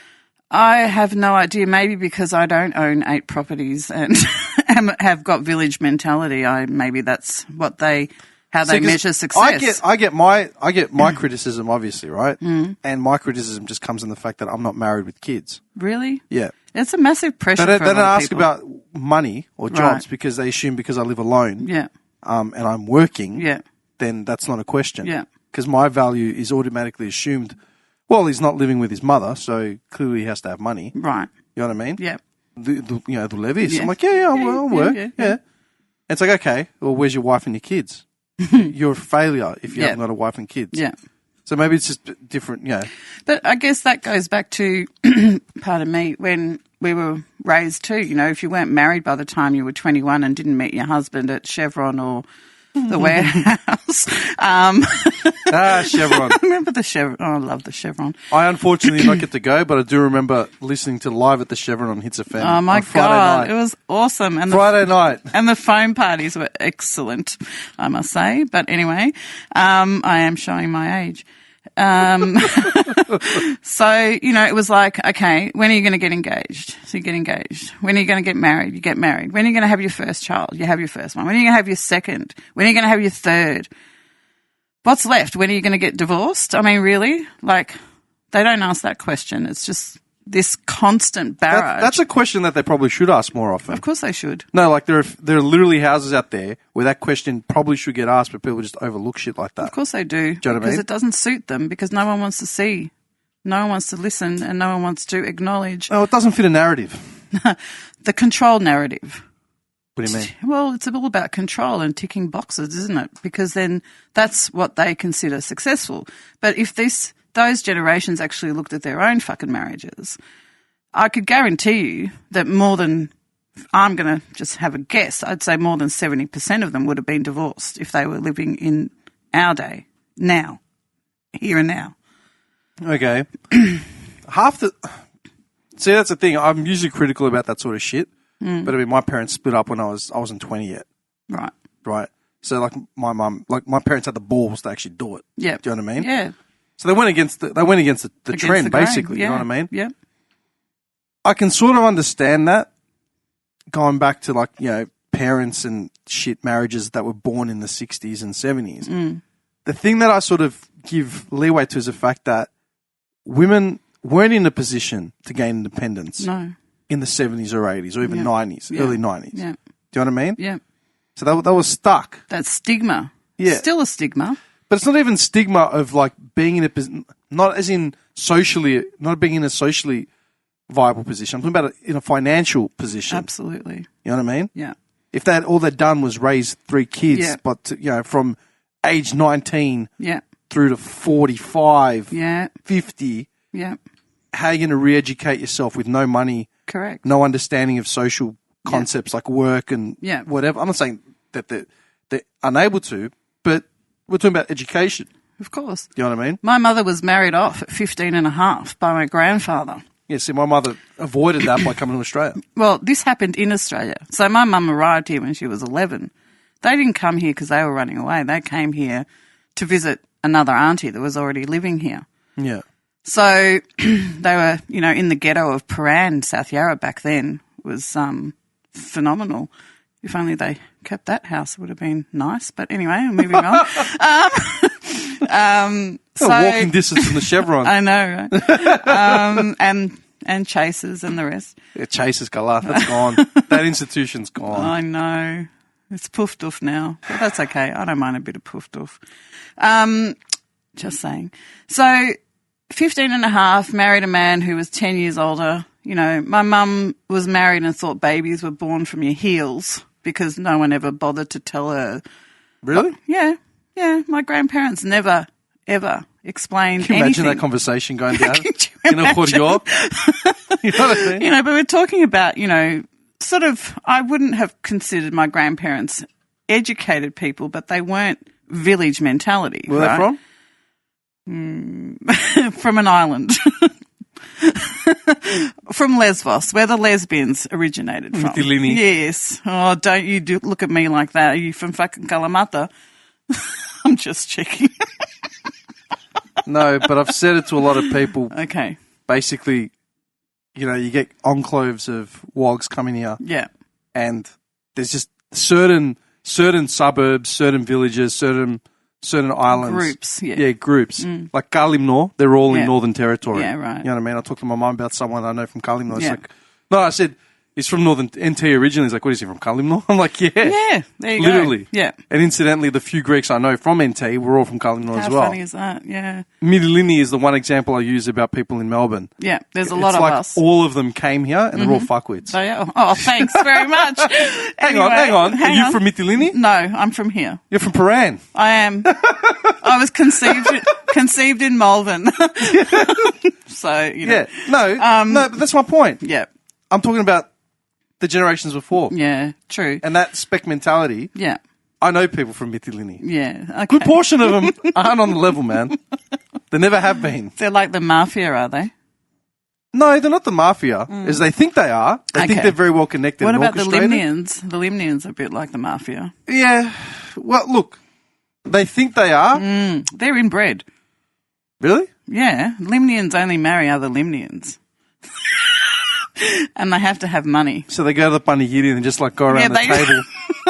I have no idea. Maybe because I don't own 8 properties and have got village mentality. Maybe that's what how they measure success. I get my criticism, obviously, right? Mm. And my criticism just comes in the fact that I'm not married with kids. Really? Yeah. It's a massive pressure. They for a lot don't of ask people. about money or jobs because they assume because I live alone. Yeah. And I'm working. Yeah. Then that's not a question. Yeah. Because my value is automatically assumed. Well, he's not living with his mother, so clearly he has to have money. Right. You know what I mean? Yeah. The levies. Yeah. I'm like, I'll work. Yeah. And it's like, okay, well, where's your wife and your kids? You're a failure if you haven't got a wife and kids. Yeah. So maybe it's just different, But I guess that goes back to, pardon me, when we were raised too. If you weren't married by the time you were 21 and didn't meet your husband at Chevron or the warehouse. Chevron. I remember the Chevron. Oh, I love the Chevron. I unfortunately did not get to go, but I do remember listening to Live at the Chevron on Hits FM. Oh, my on Friday God. night. It was awesome. And Friday night. And the phone parties were excellent, I must say. But anyway, I am showing my age. So, it was like, okay, when are you going to get engaged? So you get engaged. When are you going to get married? You get married. When are you going to have your first child? You have your first one. When are you going to have your second? When are you going to have your third? What's left? When are you going to get divorced? I mean, really? They don't ask that question. It's just this constant barrage. That's a question that they probably should ask more often. Of course they should. No, there are literally houses out there where that question probably should get asked, but people just overlook shit like that. Of course they do. Do you know what I because mean? it doesn't suit them, because no one wants to see, no one wants to listen, and no one wants to acknowledge. Oh, it doesn't fit a narrative. The control narrative. What do you mean? Well, it's all about control and ticking boxes, isn't it? Because then that's what they consider successful. But if those generations actually looked at their own fucking marriages, I could guarantee you that I'm going to just have a guess, I'd say more than 70% of them would have been divorced if they were living in our day, now, here and now. Okay. See, that's the thing. I'm usually critical about that sort of shit. But I mean, my parents split up when I wasn't 20 yet. Right. Right. So my mum, my parents had the balls to actually do it. Yeah. Do you know what I mean? Yeah. So they went against the trend, the grain, basically. yeah. You know what I mean? Yeah. I can sort of understand that, going back to parents and shit marriages that were born in the 60s and 70s. The thing that I sort of give leeway to is the fact that women weren't in a position to gain independence. No. In the 70s or 80s or even 90s, early 90s. Yeah. Do you know what I mean? Yeah. So they were stuck. That stigma. Yeah. Still a stigma. But it's not even stigma of being in a position, not being in a socially viable position. I'm talking about it in a financial position. Absolutely. You know what I mean? Yeah. If all they'd done was raise 3 kids, but from age 19 through to 45, 50, how are you going to re-educate yourself with no money? Correct. No understanding of social concepts like work and Yeah. whatever. I'm not saying that they're unable to, but we're talking about education. Of course. Do you know what I mean? My mother was married off at 15 and a half by my grandfather. Yeah, see, my mother avoided that by coming to Australia. Well, this happened in Australia. So my mum arrived here when she was 11. They didn't come here because they were running away. They came here to visit another auntie that was already living here. Yeah. So they were, in the ghetto of Paran, South Yarra back then. It was phenomenal. If only they kept that house, it would have been nice. But anyway, moving on. Walking distance from the Chevron. I know, right? And Chasers and the rest. Yeah, Chasers, Galah, that's gone. That institution's gone. I know. It's poof doof now. But that's okay. I don't mind a bit of poof doof. Just saying. So 15 and a half, married a man who was 10 years older. My mum was married and thought babies were born from your heels because no one ever bothered to tell her. Really? Yeah. My grandparents never ever explain Can you imagine anything. that conversation going down Could you in a imagine? Railyard? You know what I mean? You know, but we're talking about, you know, sort of, I wouldn't have considered my grandparents educated people, but they weren't village mentality. Where right? they from? From an island. From Lesbos, where the lesbians originated from. Mytilene. Yes. Oh, don't you look at me like that. Are you from fucking Kalamata? I'm just checking. No, but I've said it to a lot of people. Okay. Basically, you know, you get enclaves of wogs coming here, Yeah. and there's just certain suburbs, certain villages, certain islands. Groups, yeah. Yeah, groups. Like Kalimnor, they're all Yeah. in Northern Territory. Yeah, right. You know what I mean? I talked to my mum about someone I know from Kalimnor. It's Yeah. like, no, I said, he's from Northern NT originally. He's like, what is he, from Kalimnor? I'm like, yeah. Yeah, there you go. Literally. Yeah. And incidentally, the few Greeks I know from NT were all from Kalimnor How as well. funny is that? Yeah. Mytilene is the one example I use about people in Melbourne. Yeah, there's a lot It's of like us. all of them came here and they're all fuckwits. So, yeah. Oh, thanks very much. Hang on. Are you from Mytilene? No, I'm from here. You're from Paran. I am. I was conceived in Malvern. So, you know. Yeah. No, but that's my point. Yeah. I'm talking about the generations before. Yeah, true. And that spec mentality, Yeah. I know people from Mytilene. Yeah. Okay. Good portion of them aren't on the level, man. They never have been. They're like the mafia, are they? No, they're not the mafia, as they think they are. They think Okay. they're very well connected What and about the orchestrated. Limnians? The Limnians are a bit like the mafia. Yeah. Well, look, they think they are. They're inbred. Really? Yeah. Limnians only marry other Limnians. And they have to have money. So they go to the panigiri and just like go around Yeah, the they- table.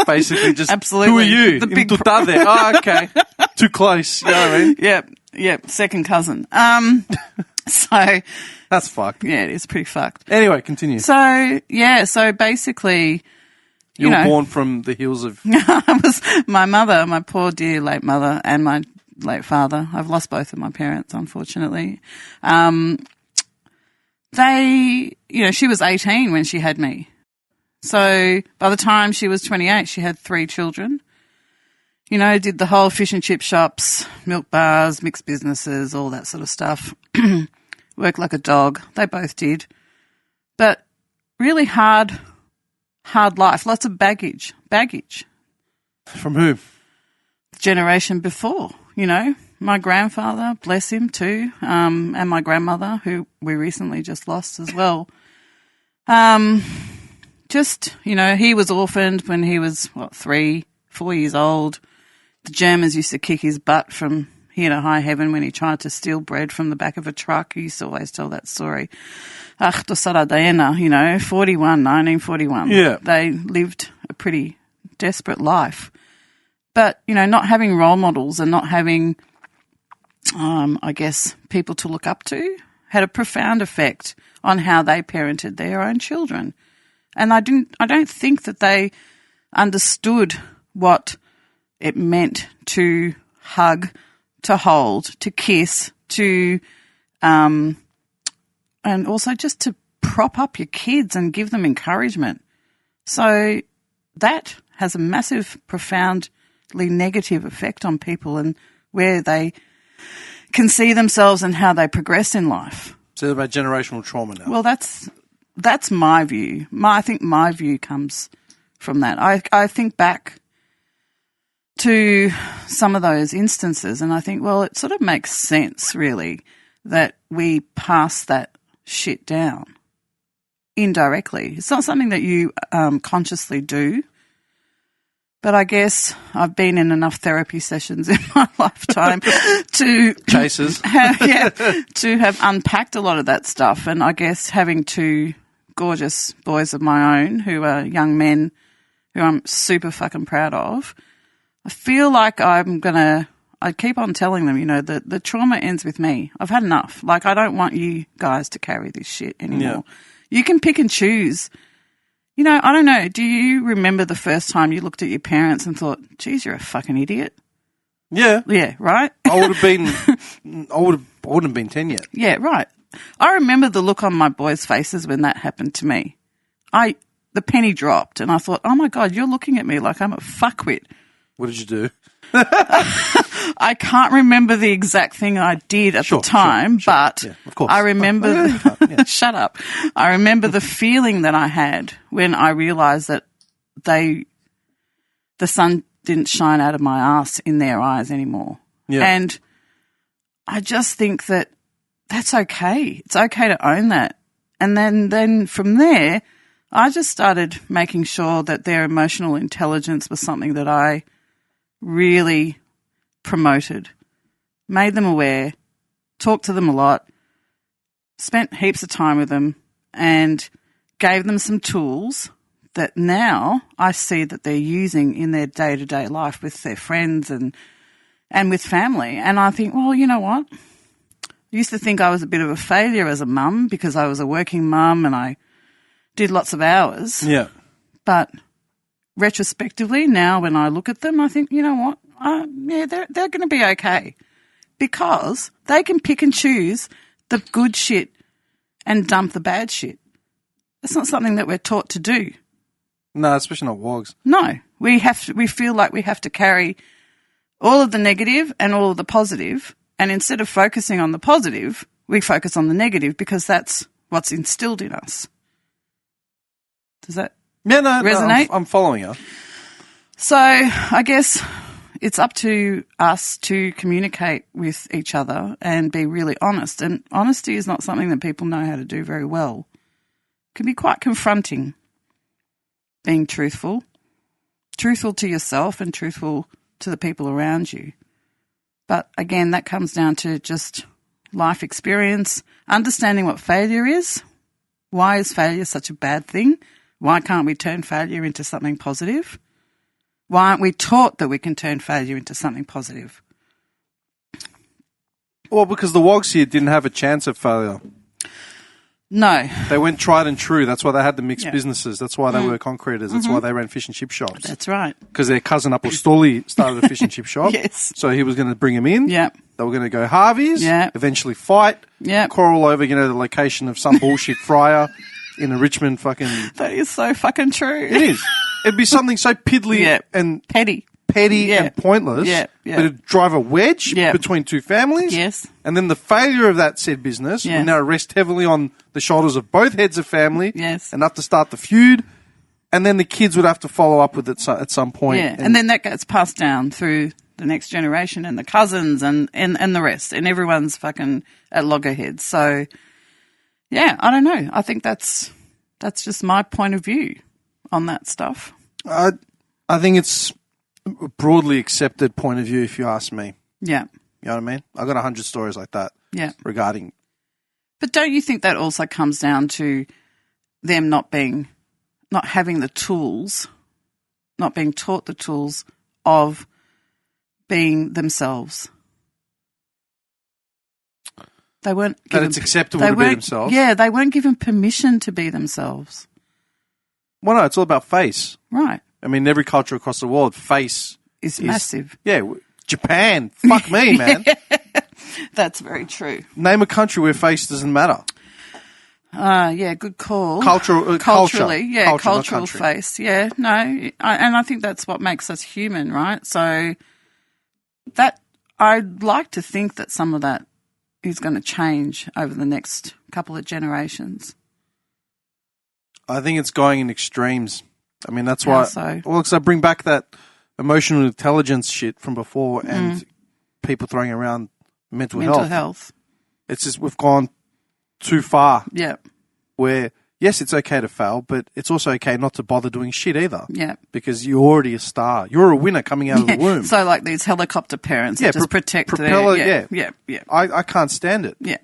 Basically just, Absolutely. who are you? The big Tutade. Oh, okay. Too close. You know what I mean? Yep. Second cousin. So, That's fucked. yeah, it is pretty fucked. Anyway, continue. So, yeah, so basically, you you were know, born from the hills of... I was my mother, my poor dear late mother, and my late father. I've lost both of my parents, unfortunately. She was 18 when she had me. So by the time she was 28, she had 3 children. You know, did the whole fish and chip shops, milk bars, mixed businesses, all that sort of stuff. Worked like a dog. They both did. But really hard life. Lots of baggage. From who? The generation before, you know. My grandfather, bless him too, and my grandmother, who we recently just lost as well. He was orphaned when he was, 3, 4 years old. The Germans used to kick his butt from here to high heaven when he tried to steal bread from the back of a truck. He used to always tell that story. Ach, to Sara Diana, 1941. Yeah. They lived a pretty desperate life. But, not having role models and not having, people to look up to had a profound effect on how they parented their own children. And I don't think that they understood what it meant to hug, to hold, to kiss, and also just to prop up your kids and give them encouragement. So that has a massive, profoundly negative effect on people and where they can see themselves and how they progress in life. So about generational trauma now. Well, that's my view. I think my view comes from that. I think back to some of those instances and I think, well, it sort of makes sense, really, that we pass that shit down indirectly. It's not something that you consciously do, but I guess I've been in enough therapy sessions in my lifetime to Chasers. to have unpacked a lot of that stuff. And I guess having 2 gorgeous boys of my own who are young men who I'm super fucking proud of, I feel like I keep on telling them, that the trauma ends with me. I've had enough. Like, I don't want you guys to carry this shit anymore. Yeah. You can pick and choose. I don't know. Do you remember the first time you looked at your parents and thought, geez, you're a fucking idiot? Yeah. Yeah, right? I wouldn't have been 10 yet. Yeah, right. I remember the look on my boys' faces when that happened to me. The penny dropped and I thought, oh my God, you're looking at me like I'm a fuckwit. What did you do? I can't remember the exact thing I did at the time, but yeah, of course. I remember. Shut up. I remember the feeling that I had when I realised that the sun didn't shine out of my ass in their eyes anymore. Yeah. And I just think that that's okay. It's okay to own that. And then from there, I just started making sure that their emotional intelligence was something that I really promoted, made them aware, talked to them a lot, spent heaps of time with them, and gave them some tools that now I see that they're using in their day-to-day life with their friends and with family. And I think, well, you know what? I used to think I was a bit of a failure as a mum because I was a working mum and I did lots of hours. Yeah. But retrospectively, now when I look at them, I think, you know what? They're going to be okay because they can pick and choose the good shit and dump the bad shit. That's not something that we're taught to do. No, especially not wogs. No, we feel like we have to carry all of the negative and all of the positive, and instead of focusing on the positive, we focus on the negative because that's what's instilled in us. Does that resonate? I'm following you. So I guess it's up to us to communicate with each other and be really honest. And honesty is not something that people know how to do very well. It can be quite confronting, being truthful to yourself and truthful to the people around you. But again, that comes down to just life experience, understanding what failure is. Why is failure such a bad thing? Why can't we turn failure into something positive? Why aren't we taught that we can turn failure into something positive? Well, because the wogs here didn't have a chance of failure. No. They went tried and true. That's why they had the mixed Yeah. businesses. That's why they were concreters. That's why they ran fish and chip shops. That's right. Because their cousin Apostoli started a fish and chip shop. Yes. So he was going to bring him in. Yeah. They were going to go Harvey's. Yeah. Eventually fight. Yeah. Quarrel over, the location of some bullshit fryer in a Richmond fucking... That is so fucking true. It is. It'd be something so piddly Yeah. and Petty. and pointless. Yeah. Yeah. But it'd drive a wedge Yeah. between two families. Yes. And then the failure of that said business Yeah. would now rest heavily on the shoulders of both heads of family. Yes. And have to start the feud. And then the kids would have to follow up with it at some point. Yeah. And then that gets passed down through the next generation and the cousins and the rest. And everyone's fucking at loggerheads. So, yeah, I don't know. I think that's just my point of view on that stuff. I think it's a broadly accepted point of view, if you ask me. Yeah. You know what I mean? I got 100 stories like that. Yeah. Regarding. But don't you think that also comes down to them not having the tools, not being taught the tools of being themselves? They weren't given, that it's acceptable to be themselves? Yeah, they weren't given permission to be themselves. Well, no, it's all about face. Right. I mean, every culture across the world, face is massive. Yeah, Japan, fuck me, man. That's very true. Name a country where face doesn't matter. Yeah, good call. Culturally, yeah, cultural face. Yeah, no, and I think that's what makes us human, right? So that I'd like to think that some of that is going to change over the next couple of generations. I think it's going in extremes. I mean, that's why. So? Well, because I bring back that emotional intelligence shit from before and people throwing around mental health. It's just we've gone too far. Yeah. Where, yes, it's okay to fail, but it's also okay not to bother doing shit either. Yeah. Because you're already a star. You're a winner coming out of the womb. So like these helicopter parents that just protect propeller, their... Yeah. I can't stand it. Yeah.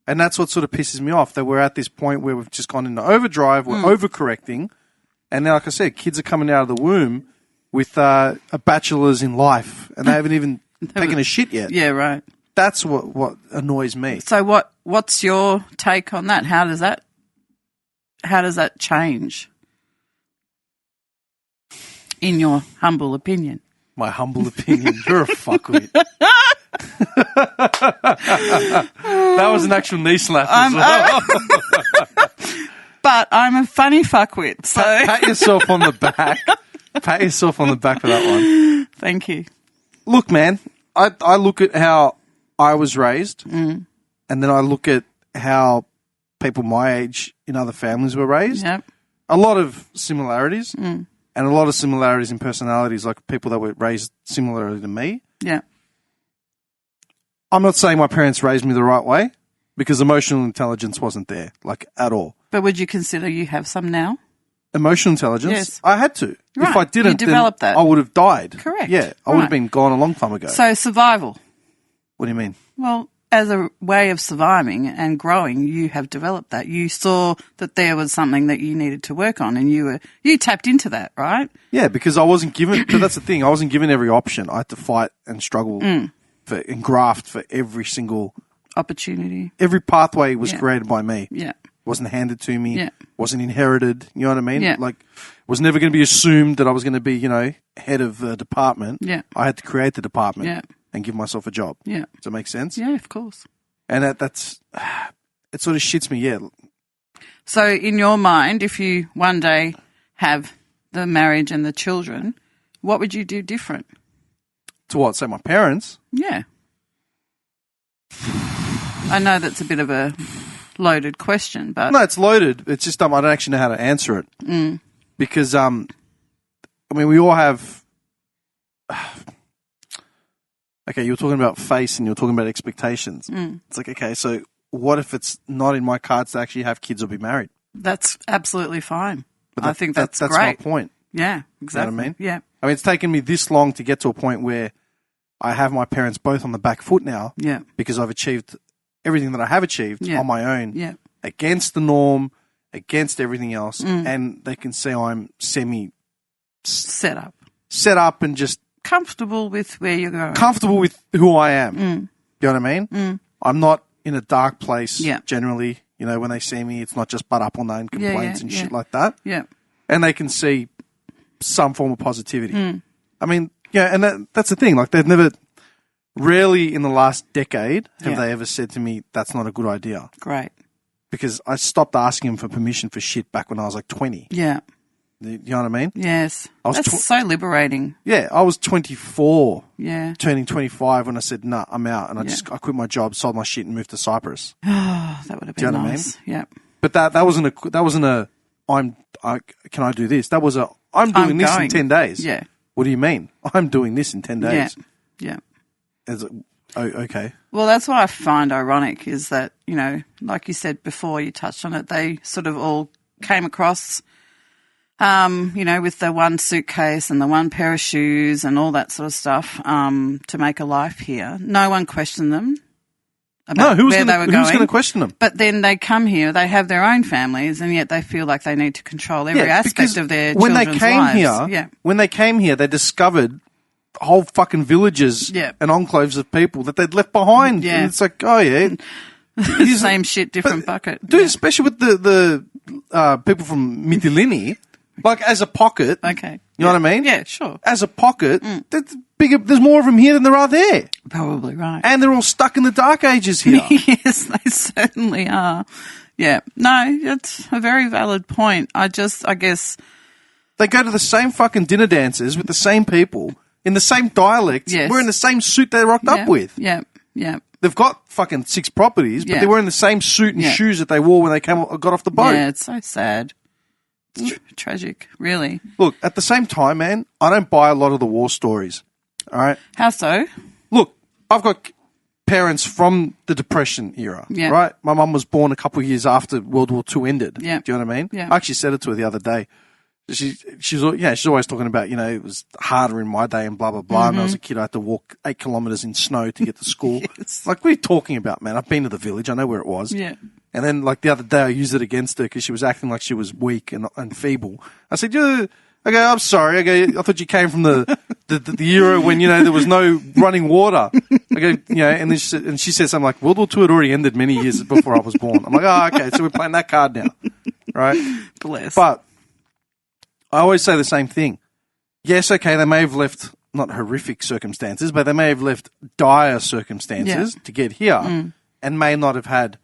And that's what sort of pisses me off, that we're at this point where we've just gone into overdrive, we're overcorrecting, and now, like I said, kids are coming out of the womb with a bachelor's in life, and they haven't even taken a shit yet. Yeah, right. That's what annoys me. So what's your take on that? How does that change, in your humble opinion? My humble opinion. You're a fuckwit. That was an actual knee slap as well. But I'm a funny fuckwit, so... Pat yourself on the back. Pat yourself on the back for that one. Thank you. Look, man, I look at how I was raised, and then I look at how people my age in other families were raised. Yep. A lot of similarities, and a lot of similarities in personalities, like people that were raised similarly to me. Yeah. I'm not saying my parents raised me the right way, because emotional intelligence wasn't there, like, at all. But would you consider you have some now? Emotional intelligence? Yes. I had to. Right. If I didn't, You developed then that. I would have died. Correct. Yeah, I would Right. have been gone a long time ago. So survival. What do you mean? Well, as a way of surviving and growing, you have developed that. You saw that there was something that you needed to work on, and you tapped into that, right? Yeah, because I wasn't given, but that's the thing, I wasn't given every option. I had to fight and struggle and graft for every single, Opportunity. every pathway was Yeah. created by me. Yeah. Wasn't handed to me. Yeah. Wasn't inherited. You know what I mean? Yeah. Like, was never going to be assumed that I was going to be, head of the department. Yeah. I had to create the department Yeah. and give myself a job. Yeah. Does that make sense? Yeah, of course. And that's, it sort of shits me, yeah. So in your mind, if you one day have the marriage and the children, what would you do different? To what? Say my parents? Yeah. I know that's a bit of a loaded question, but No, it's loaded. It's just I don't actually know how to answer it. Because, we all have... Okay, you were talking about face and you were talking about expectations. It's like, okay, so what if it's not in my cards to actually have kids or be married? that's absolutely fine. But I think that's that's great. my point. Yeah, exactly. You know what I mean? Yeah, I mean, it's taken me this long to get to a point where I have my parents both on the back foot now yeah, because I've achieved everything that I have achieved Yeah. on my own, yeah, against the norm, against everything else, and they can see I'm semi set up. set up and just Comfortable with where you're going. comfortable with who I am. You know what I mean? I'm not in a dark place Yeah. generally. When they see me, it's not just butt up on their own complaints and shit yeah. like that. Yeah, And they can see some form of positivity. I mean, and that's the thing. Like, they've never, rarely in the last decade have Yeah. they ever said to me, that's not a good idea. great. Because I stopped asking them for permission for shit back when I was like 20. Yeah, You know what I mean? yes. I was That's so liberating. Yeah, I was 24, Yeah. turning 25 when I said, nah, I'm out. And I Yeah. I quit my job, sold my shit and moved to Cyprus. Oh, that would have Do you been know what I nice. Yeah. But that wasn't a, can I do this? That was a, I'm doing this in going. 10 days. Yeah. What do you mean? I'm doing this in 10 Yeah. days. Yeah. It's like, oh, okay. Well, that's what I find ironic is that, like you said before, you touched on it, they sort of all came across, with the one suitcase and the one pair of shoes and all that sort of stuff to make a life here. No one questioned them about who's where they were going to going. question them? But then they come here, they have their own families, and yet they feel like they need to control every aspect because of their when children's they came lives. here, Yeah. when they came here, they discovered whole fucking villages Yeah. and enclaves of people that they'd left behind. Yeah. And it's like, oh yeah, Same shit, different bucket. dude. Yeah. Especially with the people from Mytilene, like as a pocket. Okay. You know what I mean? Yeah, sure. As a pocket, there's bigger. There's more of them here than there are there, Probably right. and they're all stuck in the dark ages here. Yes, they certainly are. Yeah. No, that's a very valid point. I guess, They go to the same fucking dinner dances with the same people in the same dialect, Yes. wearing the same suit they rocked up with. Yeah, yeah. They've got fucking 6 properties, but Yeah. they're wearing the same suit and Yeah. shoes that they wore when they got off the boat. Yeah, it's so sad. It's tragic, really. Look, at the same time, man, I don't buy a lot of the war stories. All right? How so? Look, I've got parents from the Depression era, Yeah. right? My mum was born a couple of years after World War II ended. Yeah. Do you know what I mean? Yeah. I actually said it to her the other day. She's always talking about, it was harder in my day and blah, blah, blah. And I was a kid, I had to walk 8 kilometres in snow to get to school. Yes. Like, what are you talking about, man? I've been to the village. I know where it was. Yeah. And then, like, the other day, I used it against her because she was acting like she was weak and feeble. I said, yeah. Okay, I'm sorry. Okay, I thought you came from the era when, there was no running water. Okay, and then she said something like, World War II had already ended many years before I was born. I'm like, oh, okay, so we're playing that card now. Right? Bless. But I always say the same thing. Yes, okay, they may have left not horrific circumstances, but they may have left dire circumstances to get here and may not have had,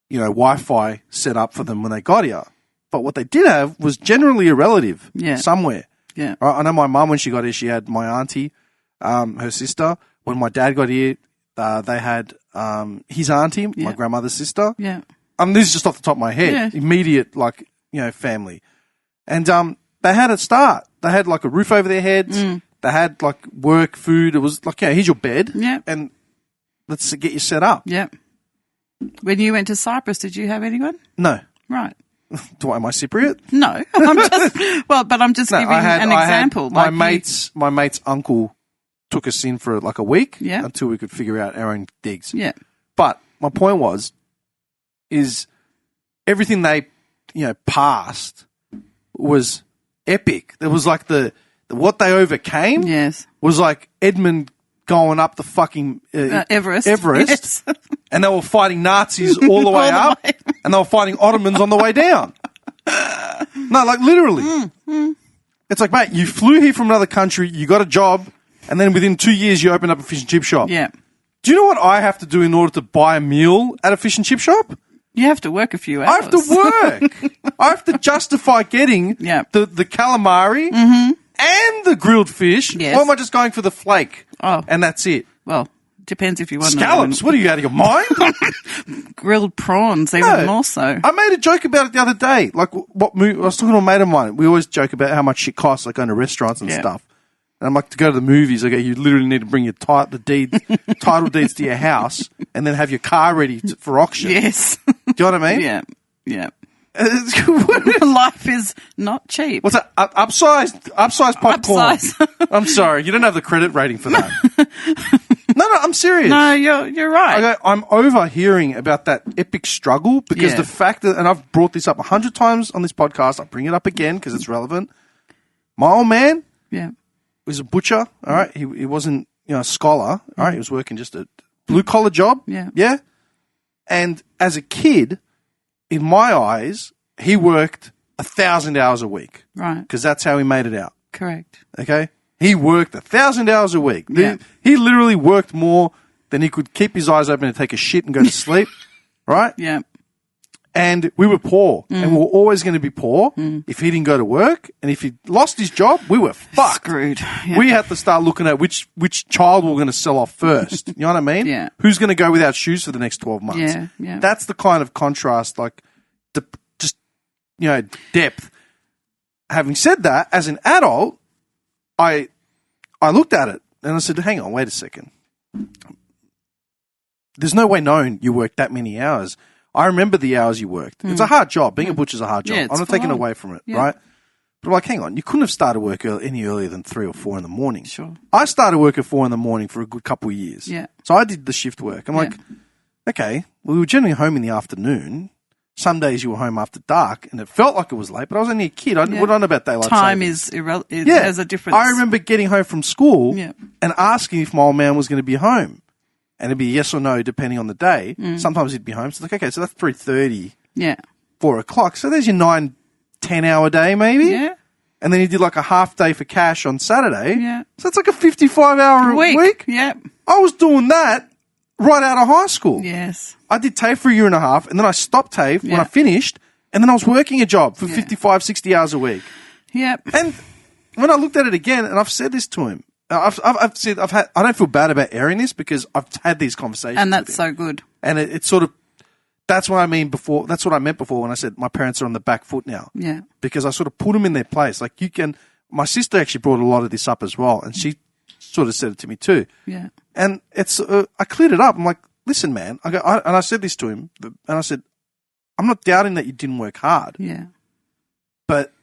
Wi-Fi set up for them when they got here. But what they did have was generally a relative somewhere. Yeah. Right? I know my mum, when she got here, she had my auntie, her sister. When my dad got here, they had his auntie, my grandmother's sister. Yeah. This is just off the top of my head. Yeah. Immediate, family. And they had a start. They had, a roof over their heads. They had, work, food. It was here's your bed. Yeah. And let's get you set up. Yeah. When you went to Cyprus, did you have anyone? No. Right. Am I Cypriot? No. I'm just giving an example. My mate's uncle took us in for a week until we could figure out our own digs. Yeah. But my point is everything they, passed was epic. There was what they overcame. Yes. Was like Edmund going up the fucking Everest. Yes. And they were fighting Nazis all the way up, and they were fighting Ottomans on the way down. No, literally. It's like, mate, you flew here from another country, you got a job, and then within 2 years you opened up a fish and chip shop. Yeah. Do you know what I have to do in order to buy a meal at a fish and chip shop? You have to work a few hours. I have to work. I have to justify getting the calamari and the grilled fish. Yes. Or am I just going for the flake? Oh. And that's it. Well, depends if you want scallops. What are you, out of your mind? Grilled prawns, even more so. I made a joke about it the other day. What movie? I was talking to a mate of mine. We always joke about how much shit costs, going to restaurants and stuff. And I'm like, to go to the movies, you literally need to bring your title deeds to your house and then have your car ready for auction. Yes. Do you know what I mean? Yeah. Yeah. Life is not cheap. What's that? Upsized popcorn. Upsize. I'm sorry. You don't have the credit rating for that. No, I'm serious. No, you're right. I'm overhearing about that epic struggle because the fact that, and I've brought this up 100 times on this podcast, I'll bring it up again because it's relevant. My old man was a butcher, all right? He wasn't, a scholar, all right? He was working just a blue-collar job. Yeah. Yeah? And as a kid, in my eyes, he worked 1,000 hours a week. Right. Because that's how he made it out. Correct. Okay? He worked 1,000 hours a week. Yeah. He literally worked more than he could keep his eyes open and take a shit and go to sleep. Right? Yeah. And we were poor. And we were always going to be poor if he didn't go to work. And if he lost his job, we were fucked. Screwed. Yeah. We had to start looking at which child we were going to sell off first. You know what I mean? Yeah. Who's going to go without shoes for the next 12 months? Yeah, yeah. That's the kind of contrast, depth. Having said that, as an adult, I looked at it and I said, hang on, wait a second. There's no way knowing you worked that many hours. I remember the hours you worked. It's a hard job. Being a butcher's a hard job. Yeah, I'm not taking away from it, right? But I'm like, hang on, you couldn't have started work any earlier than 3 or 4 in the morning. Sure. I started work at 4 in the morning for a good couple of years. Yeah. So I did the shift work. I'm like, okay, well, we were generally home in the afternoon. Some days you were home after dark, and it felt like it was late, but I was only a kid. What do I know about daylight Time savings? It has a difference. I remember getting home from school Yeah. and asking if my old man was going to be home. And it'd be yes or no depending on the day. Sometimes he'd be home. So it's like, okay, so that's 3:30, Yeah. 4 o'clock. So there's your 9, 10-hour day maybe. Yeah. And then he did a half day for cash on Saturday. Yeah. So that's like a 55-hour week. Yeah. I was doing that right out of high school. Yes. I did TAFE for a year and a half, and then I stopped TAFE when I finished, and then I was working a job for 55, 60 hours a week. Yep. And when I looked at it again, and I've said this to him, I don't feel bad about airing this because I've had these conversations. And that's with so him. good. And it's sort of, that's what I mean before, that's what I meant before when I said my parents are on the back foot now. Yeah. Because I sort of put them in their place. My sister actually brought a lot of this up as well, and she sort of said it to me too. Yeah. And it's, I cleared it up. I'm like, listen, man, and I said this to him, and I said, I'm not doubting that you didn't work hard. Yeah. But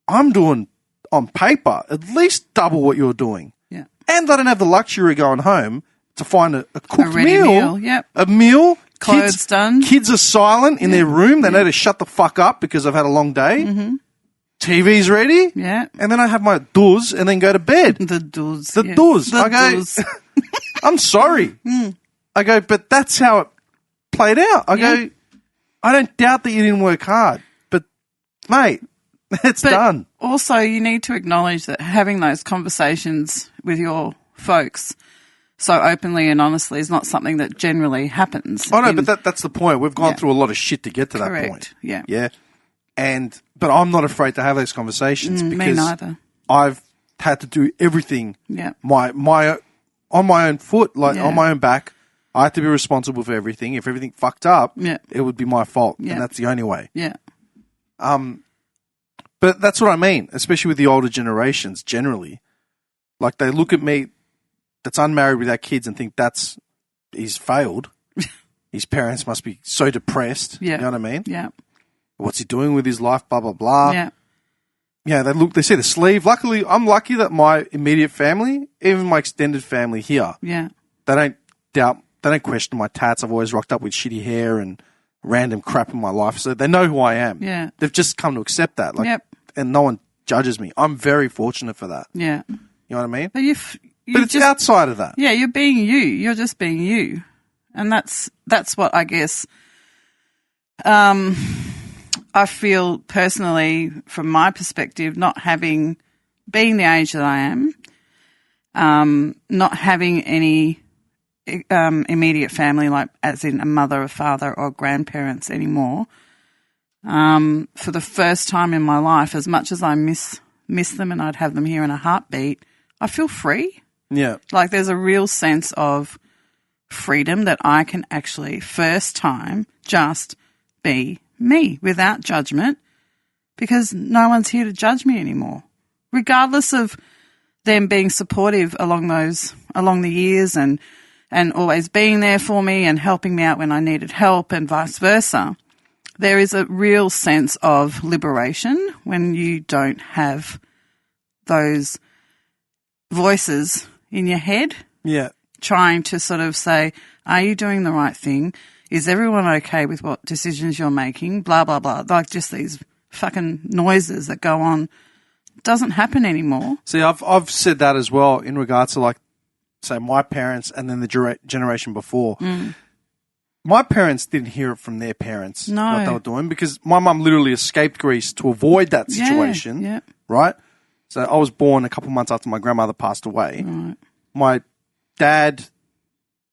I'm doing, on paper, at least double what you're doing. Yeah. And I don't have the luxury of going home to find a cooked ready meal. Yep. A meal. Clothes done. Kids are silent in their room. They know to shut the fuck up because I've had a long day. Mm-hmm. TV's ready. Yeah. And then I have my doos and then go to bed. The doos. The yes. doos. The I go, doos. I'm sorry. I go, but that's how it played out. I go, I don't doubt that you didn't work hard, but mate, it's done. Also, you need to acknowledge that having those conversations with your folks so openly and honestly is not something that generally happens. Oh, no, but that's the point. We've gone through a lot of shit to get to that point. Yeah. Yeah. But I'm not afraid to have those conversations because me neither. I've had to do everything. Yeah. On my own foot, like Yeah. on my own back. I had to be responsible for everything. If everything fucked up, Yeah. it would be my fault, Yeah. and that's the only way. Yeah. But that's what I mean, especially with the older generations. Generally, like they look at me, that's unmarried without kids, and think he's failed. His parents must be so depressed. Yeah. You know what I mean? Yeah. What's he doing with his life? Blah blah blah. Yeah. Yeah, they see the sleeve. Luckily, I'm lucky that my immediate family, even my extended family here, Yeah. they don't question my tats. I've always rocked up with shitty hair and random crap in my life, so they know who I am. Yeah. They've just come to accept that. Like, Yep. and no one judges me. I'm very fortunate for that. Yeah. You know what I mean? But But it's outside of that. Yeah, you're being you. You're just being you. And that's what I guess I feel personally from my perspective, being the age that I am, not having any immediate family, like as in a mother, a father or grandparents anymore. For the first time in my life, as much as I miss them and I'd have them here in a heartbeat, I feel free. Yeah. Like there's a real sense of freedom that I can actually first time just be me without judgment, because no one's here to judge me anymore, regardless of them being supportive along the years and always being there for me and helping me out when I needed help and vice versa. There is a real sense of liberation when you don't have those voices in your head Yeah. trying to sort of say, are you doing the right thing? Is everyone okay with what decisions you're making? Blah, blah, blah. Like just these fucking noises that go on. It doesn't happen anymore. See, I've said that as well in regards to, like, say, my parents and then the generation before. My parents didn't hear it from their parents No. what they were doing, because my mum literally escaped Greece to avoid that situation, Yeah. right? So I was born a couple months after my grandmother passed away. Right. My dad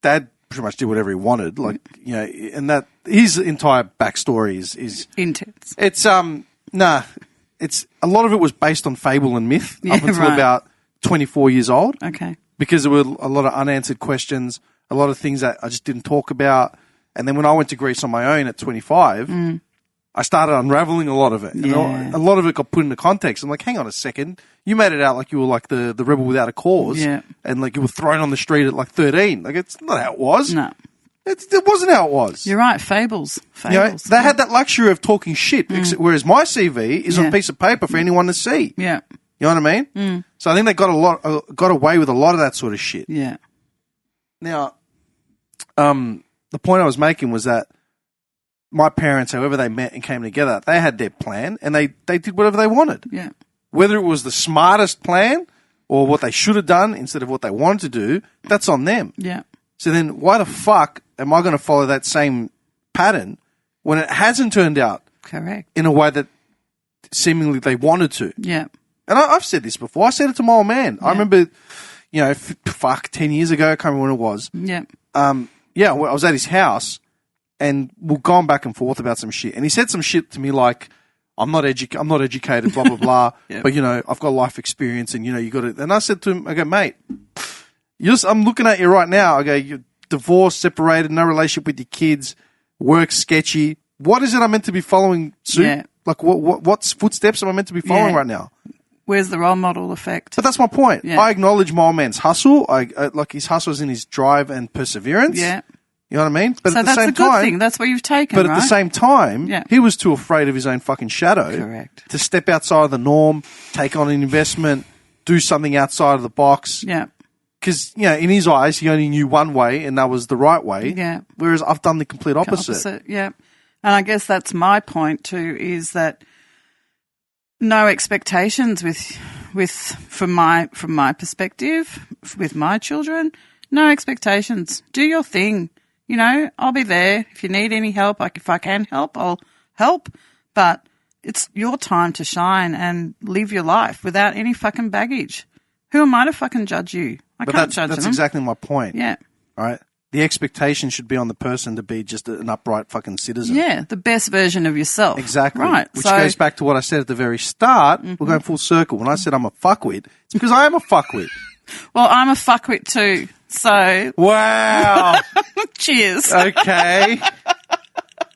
pretty much did whatever he wanted, like, you know, and that his entire backstory is Intense. it's it's a lot of it was based on fable and myth Yeah, up until right. about 24 years old, Okay. because there were a lot of unanswered questions, a lot of things that I just didn't talk about. And then when I went to Greece on my own at 25, I started unraveling a lot of it. And Yeah. a lot of it got put into context. I'm like, hang on a second. You made it out like you were like the rebel without a cause. Yeah. And like you were thrown on the street at like 13. Like, it's not how it was. No. It wasn't how it was. You're right. Fables. You know, they had that luxury of talking shit, whereas my CV is on Yeah. a piece of paper for anyone to see. Yeah. You know what I mean? So I think they got away with a lot of that sort of shit. Yeah. Now, the point I was making was that my parents, however they met and came together, they had their plan and they did whatever they wanted. Yeah. Whether it was the smartest plan or what they should have done instead of what they wanted to do, that's on them. Yeah. So then why the fuck am I going to follow that same pattern when it hasn't turned out Correct. in a way that seemingly they wanted to? Yeah. And I've said this before. I said it to my old man. I remember, 10 years ago, I can't remember when it was. Yeah. I was at his house and we're going back and forth about some shit. And he said some shit to me like, I'm not educated, blah, blah, blah. Yep. But, I've got life experience and, you got to. And I said to him, I go, mate, I'm looking at you right now. I go, you're divorced, separated, no relationship with your kids, work sketchy. What is it I'm meant to be following, Sue? Yeah. Like, what's footsteps am I meant to be following right now? Where's the role model effect? But that's my point. Yeah. I acknowledge my old man's hustle. Like his hustle is in his drive and perseverance. Yeah. You know what I mean? But So at the that's same a good time, thing. That's what you've taken, but right? at the same time, Yeah. he was too afraid of his own fucking shadow. Correct. To step outside of the norm, take on an investment, do something outside of the box. Yeah. Because, in his eyes, he only knew one way and that was the right way. Yeah. Whereas I've done the complete opposite. Yeah. And I guess that's my point too, is that no expectations from my perspective, with my children, no expectations. Do your thing. I'll be there. If you need any help, if I can help, I'll help. But it's your time to shine and live your life without any fucking baggage. Who am I to fucking judge you? I can't judge them. That's exactly my point. Yeah. Right? the expectation should be on the person to be just an upright fucking citizen. Yeah, the best version of yourself. Exactly. Right. Which goes back to what I said at the very start. We're going full circle. When I said I'm a fuckwit, it's because I am a fuckwit. Well, I'm a fuckwit too. So, Wow. cheers. Okay.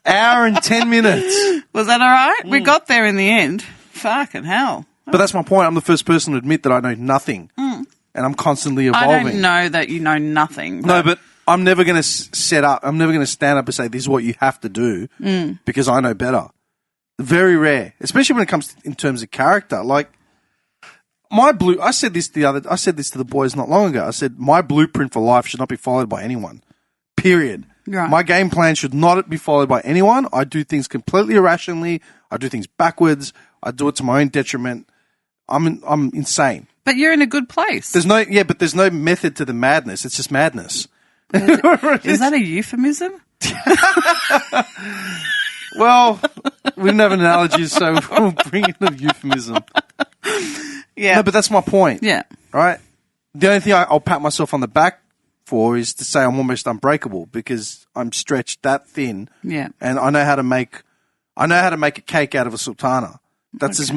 Hour and 10 minutes. Was that all right? We got there in the end. Fucking hell. But that's my point. I'm the first person to admit that I know nothing. And I'm constantly evolving. I don't know that you know nothing. No, but I'm never going to I'm never going to stand up and say, this is what you have to do because I know better. Very rare, especially when it comes in terms of character. Like, I said this to the boys not long ago. I said, my blueprint for life should not be followed by anyone. Period. Right. My game plan should not be followed by anyone. I do things completely irrationally. I do things backwards. I do it to my own detriment. I'm insane. But you're in a good place. There's no method to the madness. It's just madness. Is that a euphemism? Well, we didn't have an analogy, so we'll bring in a euphemism. Yeah. No, but that's my point. Yeah. Right? The only thing I'll pat myself on the back for is to say I'm almost unbreakable because I'm stretched that thin. Yeah. And I know how to make a cake out of a sultana. That's as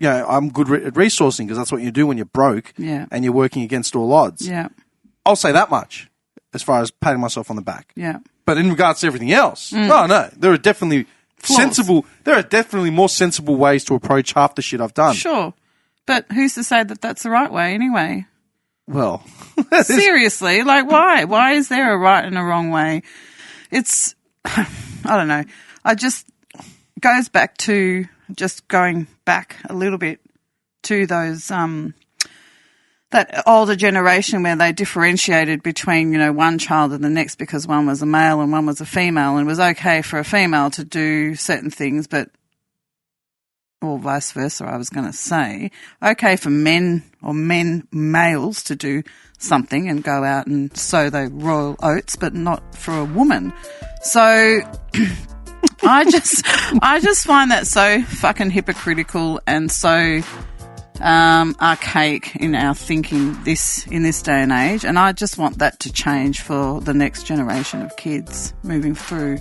I'm good at resourcing because that's what you do when you're broke and you're working against all odds. Yeah. I'll say that much as far as patting myself on the back. Yeah. But in regards to everything else, no, there are definitely more sensible ways to approach half the shit I've done. Sure. But who's to say that that's the right way anyway? Well, seriously, like why? Why is there a right and a wrong way? It's, I don't know. Goes back to just going back a little bit to those, that older generation where they differentiated between, one child and the next because one was a male and one was a female, and it was okay for a female to do certain things, or vice versa, I was going to say, okay for males to do something and go out and sow the royal oats, but not for a woman. So I just find that so fucking hypocritical and so archaic in our thinking in this day and age, and I just want that to change for the next generation of kids moving through.